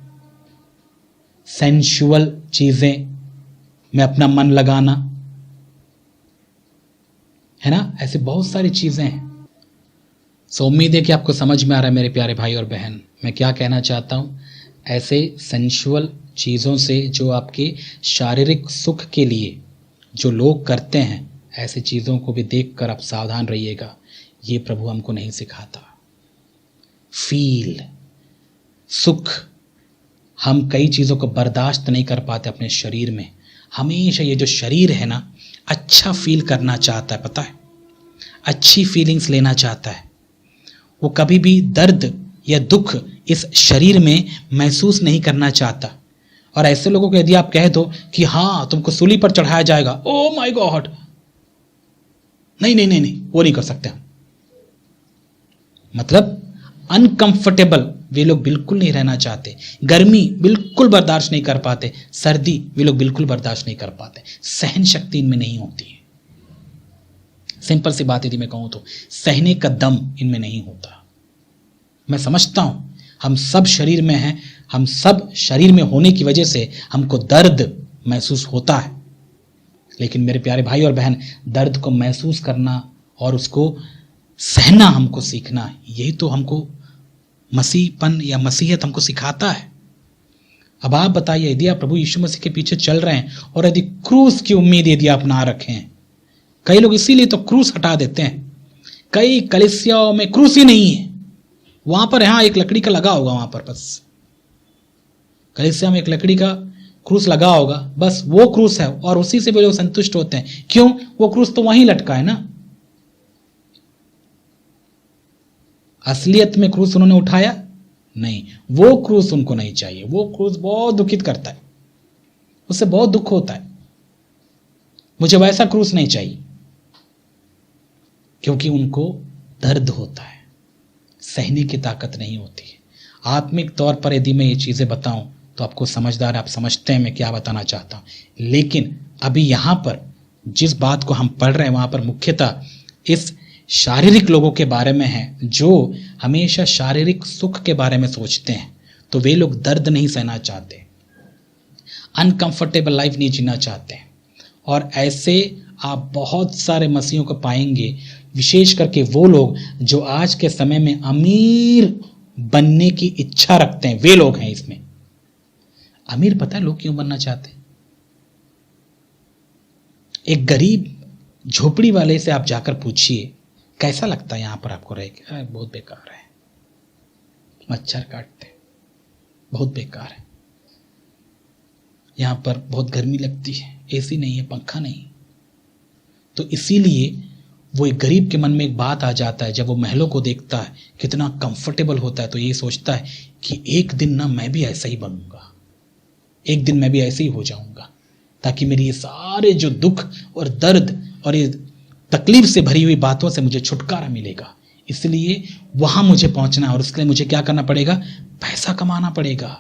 सेंशुअल चीजें में अपना मन लगाना, है ना? ऐसे बहुत सारी चीजें हैं। सो उम्मीद है कि आपको समझ में आ रहा है मेरे प्यारे भाई और बहन, मैं क्या कहना चाहता हूं। ऐसे सेंशुअल चीज़ों से जो आपके शारीरिक सुख के लिए जो लोग करते हैं, ऐसे चीज़ों को भी देखकर आप सावधान रहिएगा। ये प्रभु हमको नहीं सिखाता। फील, सुख, हम कई चीज़ों को बर्दाश्त नहीं कर पाते अपने शरीर में। हमेशा ये जो शरीर है ना, अच्छा फील करना चाहता है, पता है, अच्छी फीलिंग्स लेना चाहता है। वो कभी भी दर्द या दुख इस शरीर में महसूस नहीं करना चाहता। और ऐसे लोगों को यदि आप कह दो कि हाँ तुमको सूली पर चढ़ाया जाएगा, ओ माय गॉड, नहीं, वो नहीं कर सकते हम। मतलब अनकंफर्टेबल वे लोग बिल्कुल नहीं रहना चाहते। गर्मी बिल्कुल बर्दाश्त नहीं कर पाते, सर्दी वे लोग बिल्कुल बर्दाश्त नहीं कर पाते। सहन शक्ति इनमें नहीं होती है। सिंपल सी बात यदि मैं कहूं तो सहने का दम इनमें नहीं होता। मैं समझता हूं हम सब शरीर में हैं, हम सब शरीर में होने की वजह से हमको दर्द महसूस होता है, लेकिन मेरे प्यारे भाई और बहन, दर्द को महसूस करना और उसको सहना हमको सीखना है। यही तो हमको मसीहपन या मसीहत हमको सिखाता है। अब आप बताइए, यदि आप प्रभु यीशु मसीह के पीछे चल रहे हैं और यदि क्रूस की उम्मीद यदि आप ना रखें, कई लोग इसीलिए तो क्रूस हटा देते हैं। कई कलीसियाओं में क्रूस ही नहीं है। वहां पर, हाँ, एक लकड़ी का लगा होगा वहां पर, बस कलीसिया में एक लकड़ी का क्रूस लगा होगा, बस वो क्रूस है और उसी से वे लोग संतुष्ट होते हैं। क्यों? वो क्रूस तो वहीं लटका है ना। असलियत में क्रूस उन्होंने उठाया नहीं, वो क्रूस उनको नहीं चाहिए। वो क्रूस बहुत दुखित करता है, उससे बहुत दुख होता है। मुझे वैसा क्रूस नहीं चाहिए, क्योंकि उनको दर्द होता है, सहने की ताकत नहीं होती है। आत्मिक तौर पर यदि मैं ये चीजें बताऊं तो आपको समझदार, आप समझते हैं मैं क्या बताना चाहता हूं। लेकिन अभी यहां पर जिस बात को हम पढ़ रहे हैं वहां पर मुख्यतः इस शारीरिक लोगों के बारे में है, जो हमेशा शारीरिक सुख के बारे में सोचते हैं। तो वे लोग दर्द नहीं सहना चाहते, अनकंफर्टेबल लाइफ नहीं जीना चाहते हैं। और ऐसे आप बहुत सारे मसीहों को पाएंगे, विशेष करके वो लोग जो आज के समय में अमीर बनने की इच्छा रखते हैं, वे लोग हैं इसमें। अमीर पता है लोग क्यों बनना चाहते हैं? एक गरीब झोपड़ी वाले से आप जाकर पूछिए कैसा लगता है यहां पर आपको रह के? बहुत बेकार है, मच्छर काटते, बहुत बेकार है, यहां पर बहुत गर्मी लगती है, एसी नहीं है, पंखा नहीं। तो इसीलिए वो एक गरीब के मन में एक बात आ जाता है, जब वो महलों को देखता है कितना कंफर्टेबल होता है, तो ये सोचता है कि एक दिन ना मैं भी ऐसा ही बनूंगा, एक दिन मैं भी ऐसे ही हो जाऊंगा, ताकि मेरी ये सारे जो दुख और दर्द और ये तकलीफ से भरी हुई बातों से मुझे छुटकारा मिलेगा। इसलिए वहां मुझे पहुंचना है और उसके लिए मुझे क्या करना पड़ेगा? पैसा कमाना पड़ेगा।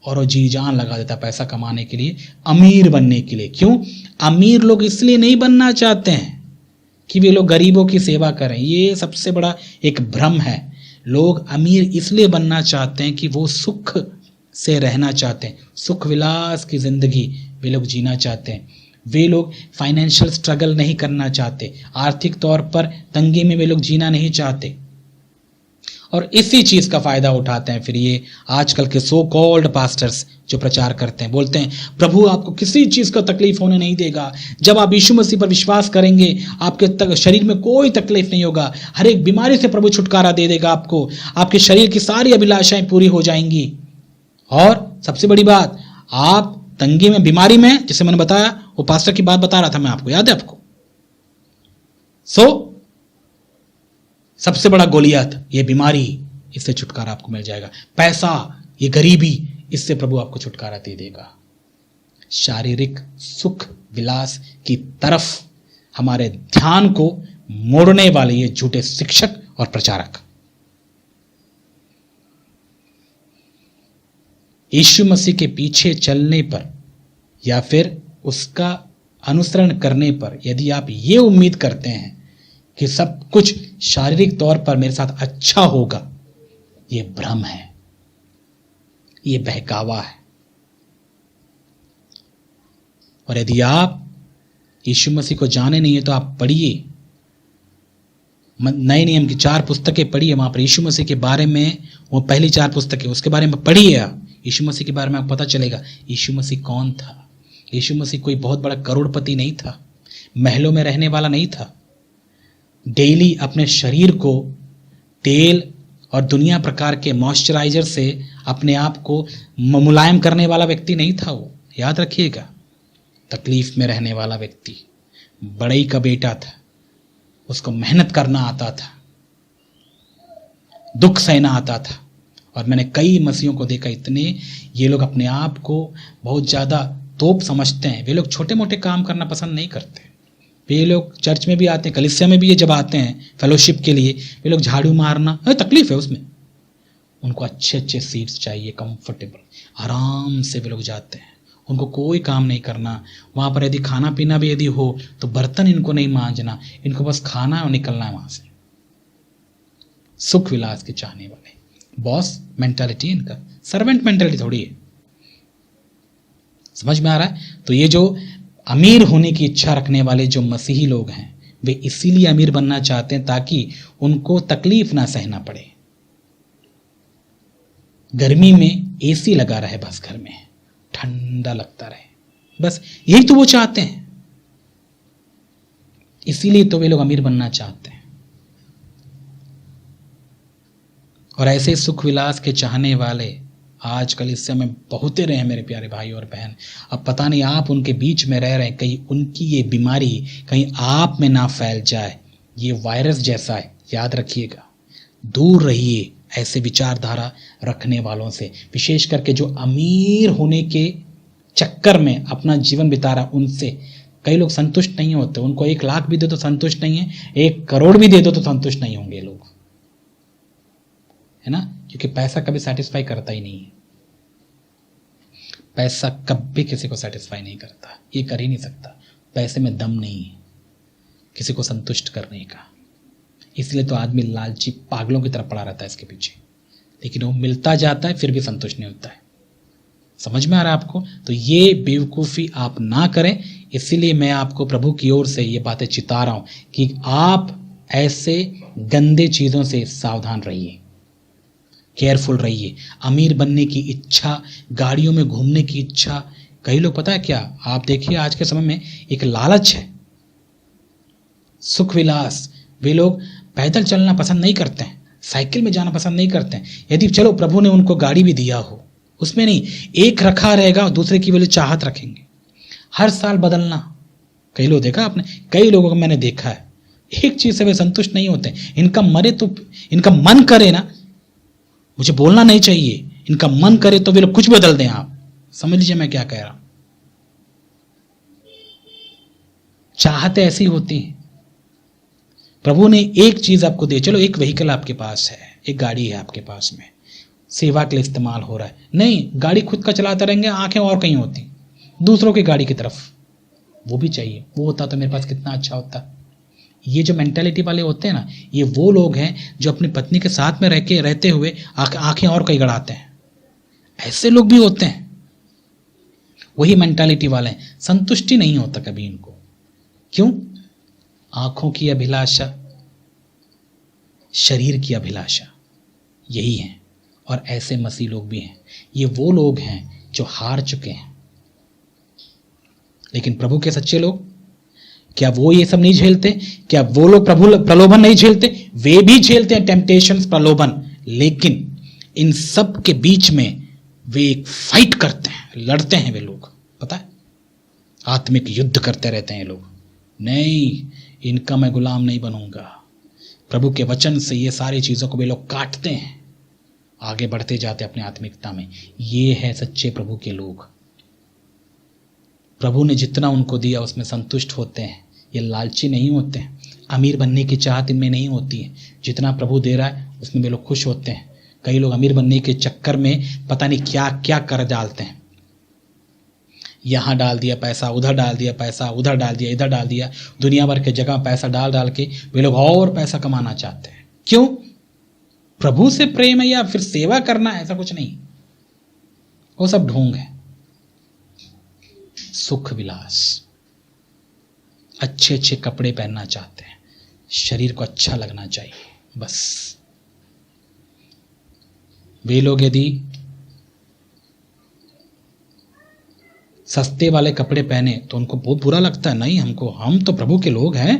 और वो जी जान लगा देता है पैसा कमाने के लिए, अमीर बनने के लिए। क्यों? अमीर लोग इसलिए नहीं बनना चाहते हैं कि वे लोग गरीबों की सेवा करें। ये सबसे बड़ा एक भ्रम है। लोग अमीर इसलिए बनना चाहते हैं कि वो सुख से रहना चाहते हैं, सुख विलास की जिंदगी वे लोग जीना चाहते हैं। वे लोग फाइनेंशियल स्ट्रगल नहीं करना चाहते, आर्थिक तौर पर तंगी में वे लोग जीना नहीं चाहते। और इसी चीज का फायदा उठाते हैं फिर ये आजकल के सो कॉल्ड पास्टर्स जो प्रचार करते हैं, बोलते हैं प्रभु आपको किसी चीज का तकलीफ होने नहीं देगा, जब आप यीशु मसीह पर विश्वास करेंगे आपके शरीर में कोई तकलीफ नहीं होगा, हर एक बीमारी से प्रभु छुटकारा दे देगा आपको, आपके शरीर की सारी अभिलाषाएं पूरी हो जाएंगी। और सबसे बड़ी बात, आप तंगी में, बीमारी में, जैसे मैंने बताया वो पास्टर की बात बता रहा था मैं आपको, याद है आपको? सबसे बड़ा गोलियत ये बीमारी, इससे छुटकारा आपको मिल जाएगा। पैसा, ये गरीबी, इससे प्रभु आपको छुटकारा दे देगा। शारीरिक सुख विलास की तरफ हमारे ध्यान को मोड़ने वाले ये झूठे शिक्षक और प्रचारक। यीशु मसीह के पीछे चलने पर या फिर उसका अनुसरण करने पर यदि आप ये उम्मीद करते हैं कि सब कुछ शारीरिक तौर पर मेरे साथ अच्छा होगा, ये भ्रम है, ये बहकावा है। और यदि आप यीशु मसीह को जाने नहीं है तो आप पढ़िए, नए नियम की 4 पुस्तकें पढ़िए, वहां पर यीशु मसीह के बारे में, वो पहली 4 पुस्तकें उसके बारे में पढ़िए आप, यीशु मसीह के बारे में आपको पता चलेगा यीशु मसीह कौन था। यीशु मसीह कोई बहुत बड़ा करोड़पति नहीं था, महलों में रहने वाला नहीं था, डेली अपने शरीर को तेल और दुनिया प्रकार के मॉइस्चराइजर से अपने आप को मुलायम करने वाला व्यक्ति नहीं था वो, याद रखिएगा। तकलीफ में रहने वाला व्यक्ति, बड़ई का बेटा था, उसको मेहनत करना आता था, दुख सहना आता था। और मैंने कई मसीहों को देखा, इतने ये लोग अपने आप को बहुत ज़्यादा तोप समझते हैं, वे लोग छोटे मोटे काम करना पसंद नहीं करते। वे लोग चर्च में भी आते हैं, कलीसिया में भी ये जब आते हैं फेलोशिप के लिए, वे लोग झाड़ू मारना, तकलीफ है उसमें, उनको अच्छे अच्छे सीट्स चाहिए, कंफर्टेबल, आराम से वे लोग जाते हैं, उनको कोई काम नहीं करना। वहाँ पर यदि खाना पीना भी यदि हो तो बर्तन इनको नहीं मांजना, इनको बस खाना और निकलना है वहाँ से। सुख विलास के चाहने वाले, बॉस मेंटालिटी इनका, सर्वेंट मेंटालिटी थोड़ी है। समझ में आ रहा है? तो ये जो अमीर होने की इच्छा रखने वाले जो मसीही लोग हैं, वे इसीलिए अमीर बनना चाहते हैं ताकि उनको तकलीफ ना सहना पड़े। गर्मी में एसी लगा रहे बस, घर में ठंडा लगता रहे, बस यही तो वो चाहते हैं। इसीलिए तो वे लोग अमीर बनना चाहते हैं। और ऐसे सुख विलास के चाहने वाले आजकल इस समय बहुते रहे हैं मेरे प्यारे भाई और बहन। अब पता नहीं आप उनके बीच में रह रहे हैं, कहीं उनकी ये बीमारी कहीं आप में ना फैल जाए। ये वायरस जैसा है, याद रखिएगा। दूर रहिए ऐसे विचारधारा रखने वालों से, विशेष करके जो अमीर होने के चक्कर में अपना जीवन बिता रहा उनसे। कई लोग संतुष्ट नहीं होते, उनको 1 लाख भी दे तो संतुष्ट नहीं है, 1 करोड़ भी दे दो तो संतुष्ट नहीं होंगे लोग, है ना। क्योंकि पैसा कभी सेटिस्फाई करता ही नहीं है। पैसा कभी किसी को सेटिस्फाई नहीं करता, ये कर ही नहीं सकता। पैसे में दम नहीं है किसी को संतुष्ट करने का। इसलिए तो आदमी लालची पागलों की तरफ पड़ा रहता है इसके पीछे, लेकिन वो मिलता जाता है फिर भी संतुष्ट नहीं होता है। समझ में आ रहा है आपको? तो ये बेवकूफ़ी आप ना करें। इसीलिए मैं आपको प्रभु की ओर से ये बातें चिता रहा हूं कि आप ऐसे गंदे चीज़ों से सावधान रहिए, केयरफुल रहिए। अमीर बनने की इच्छा, गाड़ियों में घूमने की इच्छा, कई लोग पता है क्या, आप देखिए आज के समय में एक लालच है, सुख विलास। वे लोग पैदल चलना पसंद नहीं करते हैं, साइकिल में जाना पसंद नहीं करते हैं। यदि चलो प्रभु ने उनको गाड़ी भी दिया हो, उसमें नहीं, एक रखा रहेगा और दूसरे की बोले चाहत रखेंगे, हर साल बदलना। कई लोग देखा आपने, कई लोगों को मैंने देखा है, एक चीज से वे संतुष्ट नहीं होते। इनका मरे तो इनका मन करे ना, मुझे बोलना नहीं चाहिए, इनका मन करे तो वे लोग कुछ बदल दें। आप समझ लीजिए मैं क्या कह रहा हूं। चाहते ऐसी होती हैं। प्रभु ने एक चीज आपको दी, चलो एक व्हीकल आपके पास है, एक गाड़ी है आपके पास में, सेवा के लिए इस्तेमाल हो रहा है। नहीं, गाड़ी खुद का चलाते रहेंगे, आंखें और कहीं होती, दूसरों की गाड़ी की तरफ। वो भी चाहिए, वो होता तो मेरे पास कितना अच्छा होता। ये जो मेंटालिटी वाले होते हैं ना, ये वो लोग हैं जो अपनी पत्नी के साथ में रहते हुए आंखें और कहीं गड़ाते हैं। ऐसे लोग भी होते हैं, वही मेंटालिटी वाले हैं। संतुष्टि नहीं होता कभी इनको। क्यों? आंखों की अभिलाषा, शरीर की अभिलाषा, यही है। और ऐसे मसीह लोग भी हैं। ये वो लोग हैं जो हार चुके हैं। लेकिन प्रभु के सच्चे लोग, क्या वो ये सब नहीं झेलते? क्या वो लोग प्रभु प्रलोभन नहीं झेलते? वे भी झेलते हैं टेम्पटेशंस, प्रलोभन। लेकिन इन सब के बीच में वे एक फाइट करते हैं, लड़ते हैं। वे लोग पता है, आत्मिक युद्ध करते रहते हैं ये लोग। नहीं, इनका मैं गुलाम नहीं बनूंगा। प्रभु के वचन से ये सारी चीजों को वे लोग काटते हैं, आगे बढ़ते जाते अपने आत्मिकता में। ये है सच्चे प्रभु के लोग। प्रभु ने जितना उनको दिया उसमें संतुष्ट होते हैं। ये लालची नहीं होते हैं, अमीर बनने की चाहत इनमें नहीं होती है। जितना प्रभु दे रहा है उसमें वे लोग खुश होते हैं। कई लोग अमीर बनने के चक्कर में पता नहीं क्या क्या कर डालते हैं। यहाँ डाल दिया पैसा, उधर डाल दिया पैसा, उधर डाल दिया, इधर डाल दिया, दुनिया भर के जगह पैसा डाल डाल के वे लोग और पैसा कमाना चाहते हैं। क्यों? प्रभु से प्रेम है या फिर सेवा करना है? ऐसा कुछ नहीं, वो सब ढोंग है। सुख विलास, अच्छे अच्छे कपड़े पहनना चाहते हैं, शरीर को अच्छा लगना चाहिए, बस। वे लोग यदि सस्ते वाले कपड़े पहने तो उनको बहुत बुरा लगता है। नहीं, हम तो प्रभु के लोग हैं।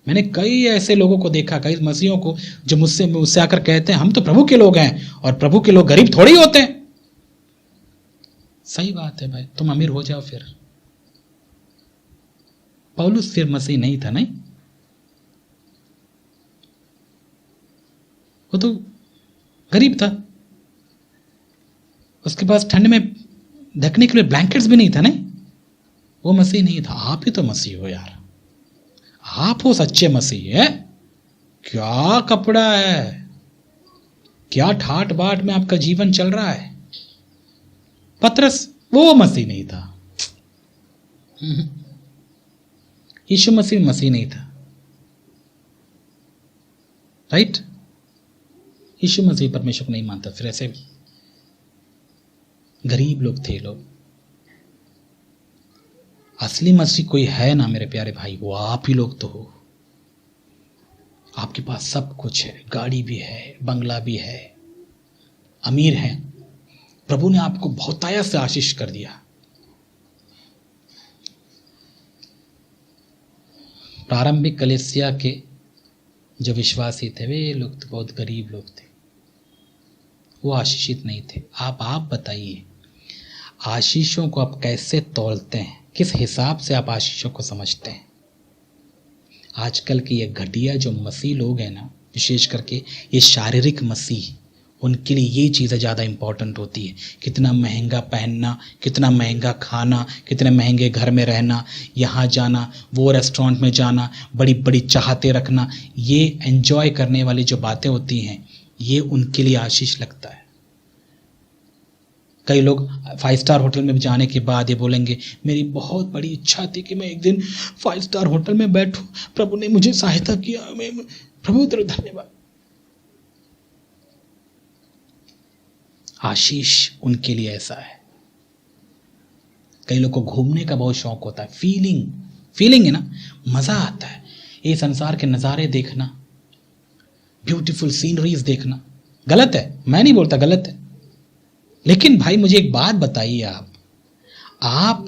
मैंने कई ऐसे लोगों को देखा, कई मसीहों को, जो मुझसे आकर कहते हैं हम तो प्रभु के लोग हैं, और प्रभु के लोग गरीब थोड़ी होते हैं। सही बात है भाई, तुम अमीर हो जाओ फिर। पौलुस फिर मसीह नहीं था? नहीं, वो तो गरीब था, उसके पास ठंड में ढकने के लिए ब्लैंकेट्स भी नहीं था। नहीं, वो मसीह नहीं था। आप ही तो मसीह हो यार, आप हो सच्चे मसीह है। क्या कपड़ा है, क्या ठाट बाट में आपका जीवन चल रहा है। पतरस वो मसीह नहीं था। यीशु मसीह नहीं था, राइट? यीशु मसीह परमेश्वर को नहीं मानता। फिर ऐसे गरीब लोग थे लोग। असली मसीह कोई है ना मेरे प्यारे भाई, वो आप ही लोग तो हो। आपके पास सब कुछ है, गाड़ी भी है, बंगला भी है, अमीर है। प्रभु ने आपको बहुतायत से आशीष कर दिया। प्रारंभिक कलीसिया के जो विश्वासी थे वे लोग तो बहुत गरीब लोग थे, वो आशीषित नहीं थे। आप बताइए, आशीषों को आप कैसे तौलते हैं? किस हिसाब से आप आशीषों को समझते हैं? आजकल के ये घटिया जो मसीह लोग हैं ना, विशेष करके ये शारीरिक मसीह, उनके लिए ये चीज़ें ज़्यादा इम्पॉर्टेंट होती है। कितना महंगा पहनना, कितना महंगा खाना, कितने महंगे घर में रहना, यहाँ जाना, वो रेस्टोरेंट में जाना, बड़ी बड़ी चाहते रखना, ये एंजॉय करने वाली जो बातें होती हैं, ये उनके लिए आशीष लगता है। कई लोग 5 स्टार होटल में जाने के बाद ये बोलेंगे, मेरी बहुत बड़ी इच्छा थी कि मैं एक दिन 5 स्टार होटल में बैठूं, प्रभु ने मुझे सहायता किया, मैं प्रभु तेरा धन्यवाद। आशीष उनके लिए ऐसा है। कई लोग को घूमने का बहुत शौक होता है, फीलिंग है ना, मजा आता है ये संसार के नज़ारे देखना, ब्यूटीफुल सीनरीज देखना। गलत है, मैं नहीं बोलता गलत है, लेकिन भाई मुझे एक बात बताइए, आप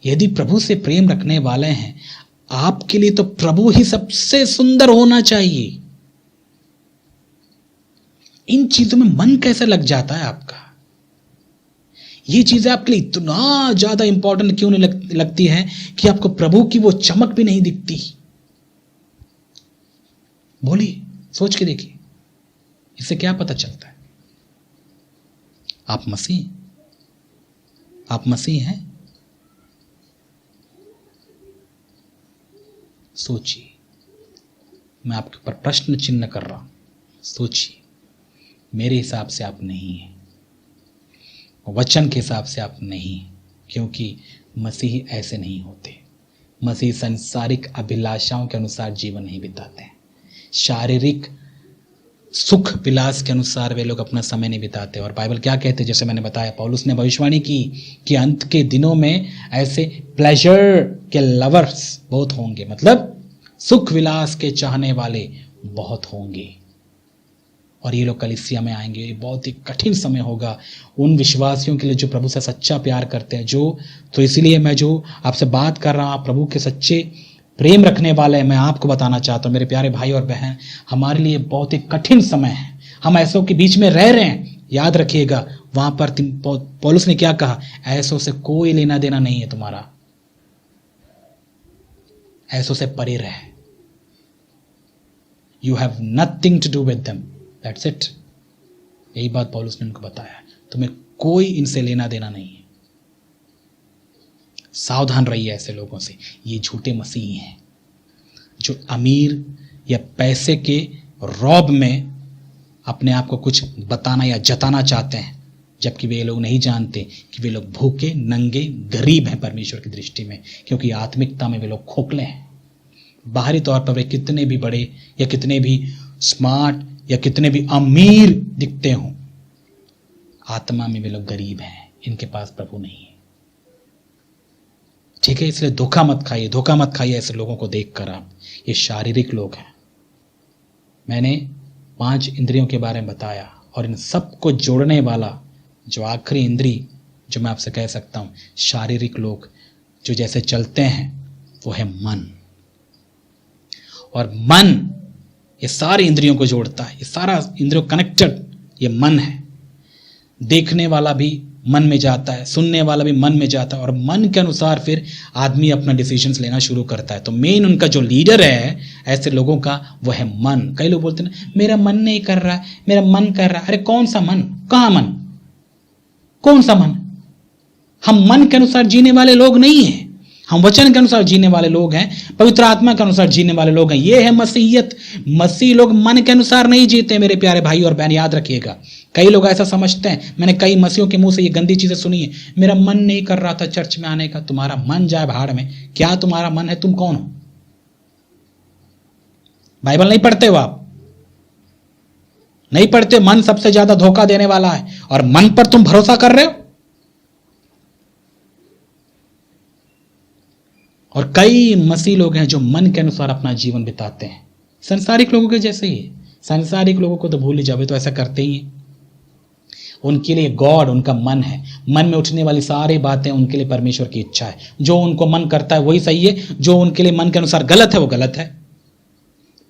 यदि प्रभु से प्रेम रखने वाले हैं, आपके लिए तो प्रभु ही सबसे सुंदर होना चाहिए। इन चीजों में मन कैसे लग जाता है आपका? ये चीजें आपके लिए इतना ज्यादा इंपॉर्टेंट क्यों नहीं लगती है कि आपको प्रभु की वो चमक भी नहीं दिखती? बोलिए, सोच के देखिए, इससे क्या पता चलता है? आप मसीह हैं? सोचिए, मैं आपके ऊपर प्रश्न चिन्ह कर रहा हूं, सोचिए। मेरे हिसाब से आप नहीं हैं, वचन के हिसाब से आप नहीं, क्योंकि मसीही ऐसे नहीं होते। मसीह सांसारिक अभिलाषाओं के अनुसार जीवन नहीं बिताते हैं, शारीरिक सुख विलास के अनुसार वे लोग अपना समय नहीं बिताते। और बाइबल क्या कहते हैं, जैसे मैंने बताया, पौलुस ने भविष्यवाणी की कि अंत के दिनों में ऐसे प्लेजर के लवर्स बहुत होंगे, मतलब सुख विलास के चाहने वाले बहुत होंगे। और ये लोग कलीसिया में आएंगे। ये बहुत ही कठिन समय होगा उन विश्वासियों के लिए जो प्रभु से सच्चा प्यार करते हैं। तो इसीलिए मैं जो आपसे बात कर रहा हूँ, प्रभु के सच्चे प्रेम रखने वाले हैं, मैं आपको बताना चाहता हूँ मेरे प्यारे भाई और बहन, हमारे लिए बहुत ही कठिन समय है। हम ऐसों के बीच में रह रहे हैं। याद रखिएगा, वहां पर पौलुस ने क्या कहा, ऐसों से कोई लेना देना नहीं है तुम्हारा, ऐसों से परे रहे। You have nothing to do with them, that's it. यही बात पौलुस ने उनको बताया, तुम्हें कोई इनसे लेना देना नहीं है। सावधान रहिए ऐसे लोगों से। ये झूठे मसीही हैं जो अमीर या पैसे के रौब में अपने आप को कुछ बताना या जताना चाहते हैं, जबकि वे लोग नहीं जानते कि वे लोग भूखे, नंगे, गरीब हैं परमेश्वर की दृष्टि में, क्योंकि आत्मिकता में वे लोग खोखले हैं। बाहरी तौर पर वे कितने भी बड़े या कितने भी स्मार्ट या कितने भी अमीर दिखते हों, आत्मा में वे लोग गरीब हैं, इनके पास प्रभु नहीं है। ठीक है, इसलिए धोखा मत खाइए ऐसे लोगों को देखकर। आप, ये शारीरिक लोग हैं। मैंने 5 इंद्रियों के बारे में बताया, और इन सबको जोड़ने वाला जो आखिरी इंद्री जो मैं आपसे कह सकता हूं, शारीरिक लोग जो जैसे चलते हैं, वो है मन। और मन ये सारी इंद्रियों को जोड़ता है, ये सारा इंद्रियों कनेक्टेड ये मन है। देखने वाला भी मन में जाता है, सुनने वाला भी मन में जाता है, और मन के अनुसार फिर आदमी अपना डिसीजंस लेना शुरू करता है। तो मेन उनका जो लीडर है ऐसे लोगों का, वो है मन। कई लोग बोलते हैं ना, मेरा मन नहीं कर रहा है, मेरा मन कर रहा है। अरे कौन सा मन? कहाँ मन? कौन सा मन? हम मन के अनुसार जीने वाले लोग नहीं हैं, हम वचन के अनुसार जीने वाले लोग हैं, पवित्र आत्मा के अनुसार जीने वाले लोग हैं। ये है मसीहियत। मसीह लोग मन के अनुसार नहीं जीते मेरे प्यारे भाई और बहन, याद रखिएगा। कई लोग ऐसा समझते हैं, मैंने कई मसीहों के मुंह से ये गंदी चीजें सुनी है, मेरा मन नहीं कर रहा था चर्च में आने का। तुम्हारा मन जाए भाड़ में, क्या तुम्हारा मन है? तुम कौन हो? बाइबल नहीं पढ़ते हो आप? नहीं पढ़ते? मन सबसे ज्यादा धोखा देने वाला है, और मन पर तुम भरोसा कर रहे हो। और कई मसीह लोग हैं जो मन के अनुसार अपना जीवन बिताते हैं, संसारिक लोगों के जैसे ही। संसारिक लोगों को तो भूल ही जाओ, तो ऐसा करते ही हैं। उनके लिए गॉड उनका मन है। मन में उठने वाली सारी बातें उनके लिए परमेश्वर की इच्छा है। जो उनको मन करता है वही सही है, जो उनके लिए मन के अनुसार गलत है वो गलत है।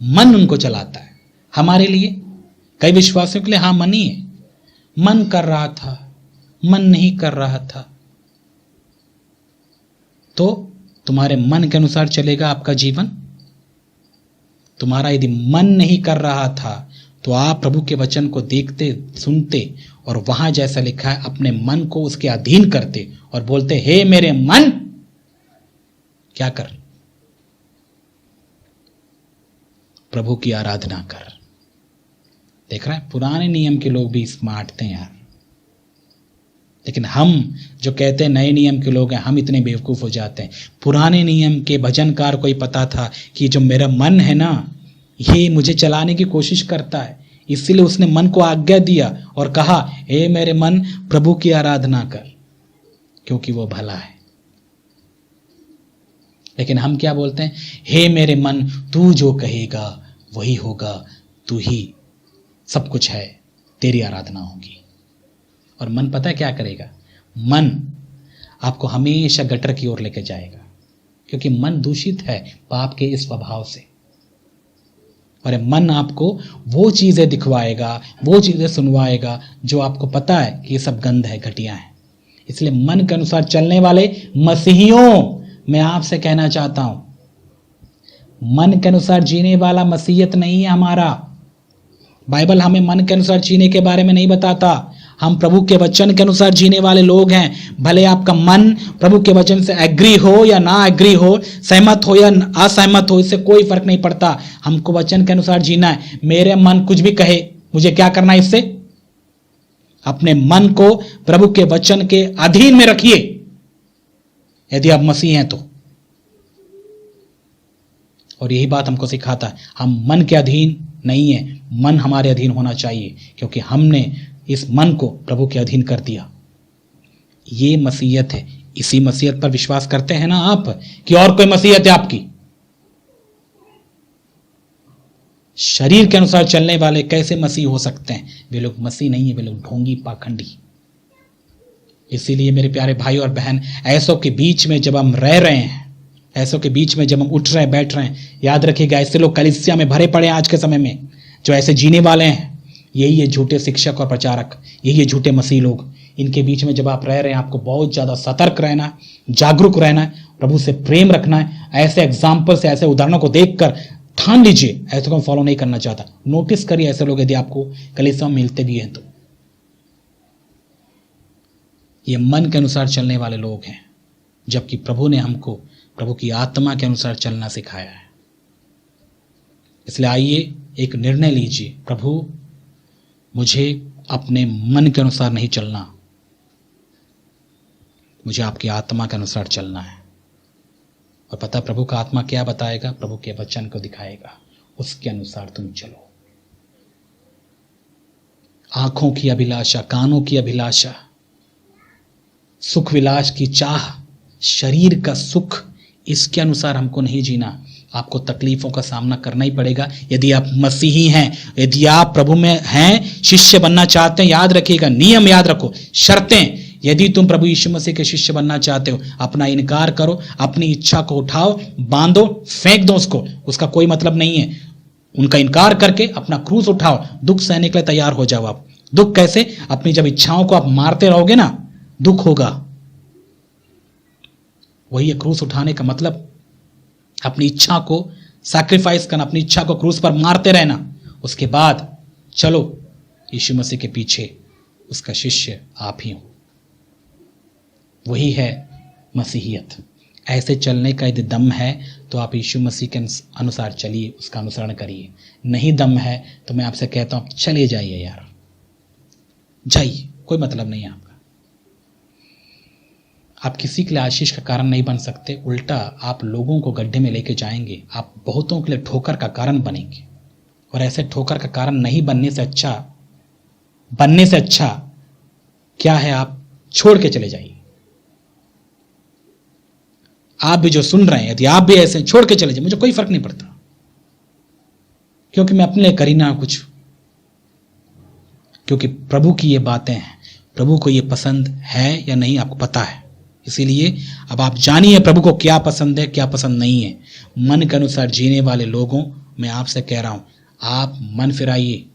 मन उनको चलाता है। हमारे लिए, कई विश्वासियों के लिए हाँ मन ही है, मन कर रहा था, मन नहीं कर रहा था, तो तुम्हारे मन के अनुसार चलेगा आपका जीवन। तुम्हारा यदि मन नहीं कर रहा था तो आप प्रभु के वचन को देखते सुनते और वहां जैसा लिखा है अपने मन को उसके अधीन करते और बोलते, हे मेरे मन क्या कर, प्रभु की आराधना कर। देख रहा है, पुराने नियम के लोग भी स्मार्ट थे यार, लेकिन हम जो कहते हैं नए नियम के लोग हैं, हम इतने बेवकूफ हो जाते हैं। पुराने नियम के भजनकार को ही पता था कि जो मेरा मन है ना, ये मुझे चलाने की कोशिश करता है, इसीलिए उसने मन को आज्ञा दिया और कहा, हे मेरे मन प्रभु की आराधना कर, क्योंकि वो भला है। लेकिन हम क्या बोलते हैं, हे मेरे मन तू जो कहेगा वही होगा, तू ही सब कुछ है, तेरी आराधना होगी। और मन पता है क्या करेगा, मन आपको हमेशा गटर की ओर लेके जाएगा, क्योंकि मन दूषित है पाप के इस स्वभाव से। और मन आपको वो चीजें दिखवाएगा, वो चीजें सुनवाएगा जो आपको पता है कि ये सब गंद है, घटिया है। इसलिए मन के अनुसार चलने वाले मसीहियों, मैं आपसे कहना चाहता हूं, मन के अनुसार जीने वाला मसीहत नहीं है हमारा। बाइबल हमें मन के अनुसार जीने के बारे में नहीं बताता। हम प्रभु के वचन के अनुसार जीने वाले लोग हैं। भले आपका मन प्रभु के वचन से एग्री हो या ना एग्री हो, सहमत हो या असहमत हो, इससे कोई फर्क नहीं पड़ता। हमको वचन के अनुसार जीना है। मेरे मन कुछ भी कहे, मुझे क्या करना है इससे? अपने मन को प्रभु के वचन के अधीन में रखिए, यदि आप मसीह हैं तो। और यही बात हमको सिखाता है, हम मन के अधीन नहीं है, मन हमारे अधीन होना चाहिए, क्योंकि हमने इस मन को प्रभु के अधीन कर दिया। ये मसीहत है। इसी मसीहत पर विश्वास करते हैं ना आप, कि और कोई मसीहत है आपकी? शरीर के अनुसार चलने वाले कैसे मसीह हो सकते हैं? वे लोग मसीह नहीं है, वे लोग ढोंगी पाखंडी। इसीलिए मेरे प्यारे भाई और बहन, ऐसों के बीच में जब हम रह रहे हैं, ऐसों के बीच में जब हम उठ रहे हैं, बैठ रहे हैं, याद रखिएगा ऐसे लोग कलीसिया में भरे पड़े हैं आज के समय में, जो ऐसे जीने वाले हैं। यही है झूठे शिक्षक और प्रचारक, यही है झूठे मसीह लोग। इनके बीच में जब आप रह रहे हैं, आपको बहुत ज़्यादा सतर्क रहना है, जागरूक रहना है, प्रभु से प्रेम रखना है। ऐसे एग्जाम्पल से, ऐसे उदाहरणों को देखकर ठान लीजिए, ऐसे को फॉलो नहीं करना चाहता। नोटिस करिए ऐसे लोग यदि आपको कलीसिया में मिलते भी हैं तो। ये मन के अनुसार चलने वाले लोग हैं, जबकि प्रभु ने हमको प्रभु की आत्मा के अनुसार चलना सिखाया है। इसलिए आइए एक निर्णय लीजिए, प्रभु मुझे अपने मन के अनुसार नहीं चलना, मुझे आपकी आत्मा के अनुसार चलना है। और पता प्रभु का आत्मा क्या बताएगा? प्रभु के वचन को दिखाएगा, उसके अनुसार तुम चलो। आंखों की अभिलाषा, कानों की अभिलाषा, सुख विलास की चाह, शरीर का सुख, इसके अनुसार हमको नहीं जीना। आपको तकलीफों का सामना करना ही पड़ेगा यदि आप मसीही हैं, यदि आप प्रभु में हैं, शिष्य बनना चाहते हैं। याद रखिएगा, नियम याद रखो, शर्तें। यदि तुम प्रभु यीशु मसीह के शिष्य बनना चाहते हो, अपना इनकार करो, अपनी इच्छा को उठाओ, बांधो, फेंक दो उसको, उसका कोई मतलब नहीं है। उनका इनकार करके अपना क्रूस उठाओ, दुख सहने के लिए तैयार हो जाओ। आप दुख कैसे? अपनी जब इच्छाओं को आप मारते रहोगे ना, दुख होगा। वही है क्रूस उठाने का मतलब, अपनी इच्छा को सैक्रिफाइस करना, अपनी इच्छा को क्रूस पर मारते रहना। उसके बाद चलो यीशु मसीह के पीछे, उसका शिष्य आप ही हो। वही है मसीहियत। ऐसे चलने का यदि दम है तो आप यीशु मसीह के अनुसार चलिए, उसका अनुसरण करिए। नहीं दम है तो मैं आपसे कहता हूं, चले जाइए यार, जाइए, कोई मतलब नहीं है आपका। आप किसी के लिए आशीष का कारण नहीं बन सकते, उल्टा आप लोगों को गड्ढे में लेके जाएंगे। आप बहुतों के लिए ठोकर का कारण बनेंगे। और ऐसे ठोकर का कारण नहीं बनने से अच्छा क्या है, आप छोड़ के चले जाइए। आप भी जो सुन रहे हैं, यदि आप भी ऐसे छोड़ के चले जाइए, मुझे कोई फर्क नहीं पड़ता, क्योंकि मैं अपने लिए करी ना कुछ, क्योंकि प्रभु की ये बातें हैं। प्रभु को ये पसंद है या नहीं आपको पता है। इसीलिए अब आप जानिए प्रभु को क्या पसंद है, क्या पसंद नहीं है। मन के अनुसार जीने वाले लोगों, मैं आपसे कह रहा हूं, आप मन फिराइए।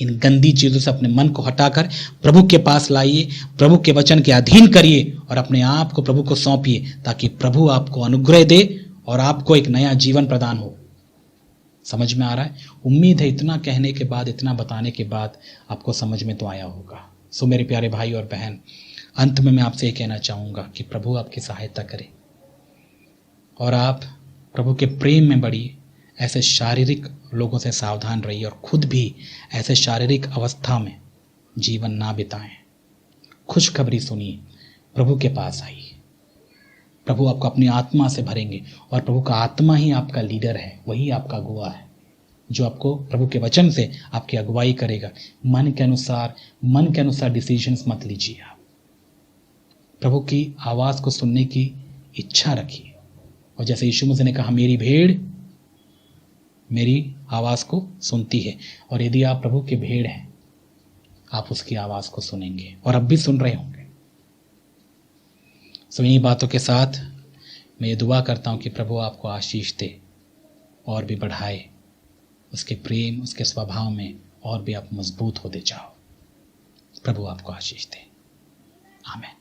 इन गंदी चीज़ों से अपने मन को हटाकर प्रभु के पास लाइए, प्रभु के वचन के अधीन करिए और अपने आप को प्रभु को सौंपिए, ताकि प्रभु आपको अनुग्रह दे और आपको एक नया जीवन प्रदान हो। समझ में आ रहा है? उम्मीद है इतना कहने के बाद, इतना बताने के बाद आपको समझ में तो आया होगा। सो मेरे प्यारे भाई और बहन, अंत में मैं आपसे ये कहना चाहूँगा कि प्रभु आपकी सहायता करे और आप प्रभु के प्रेम में बढ़िए। ऐसे शारीरिक लोगों से सावधान रहिए और खुद भी ऐसे शारीरिक अवस्था में जीवन ना बिताएं। खुशखबरी सुनिए, प्रभु के पास आइए। प्रभु आपको अपनी आत्मा से भरेंगे और प्रभु का आत्मा ही आपका लीडर है, वही आपका अगुवा है, जो आपको प्रभु के वचन से आपकी अगुवाई करेगा। मन के अनुसार डिसीजंस मत लीजिए। आप प्रभु की आवाज़ को सुनने की इच्छा रखिए, और जैसे यीशु मसीह ने कहा, मेरी भेड़ मेरी आवाज़ को सुनती है। और यदि आप प्रभु के भेड़ हैं, आप उसकी आवाज़ को सुनेंगे और अब भी सुन रहे होंगे। सो इन्हीं बातों के साथ मैं ये दुआ करता हूँ कि प्रभु आपको आशीष दे और भी बढ़ाए, उसके प्रेम, उसके स्वभाव में और भी आप मजबूत होते जाओ। प्रभु आपको आशीष दे। आमीन।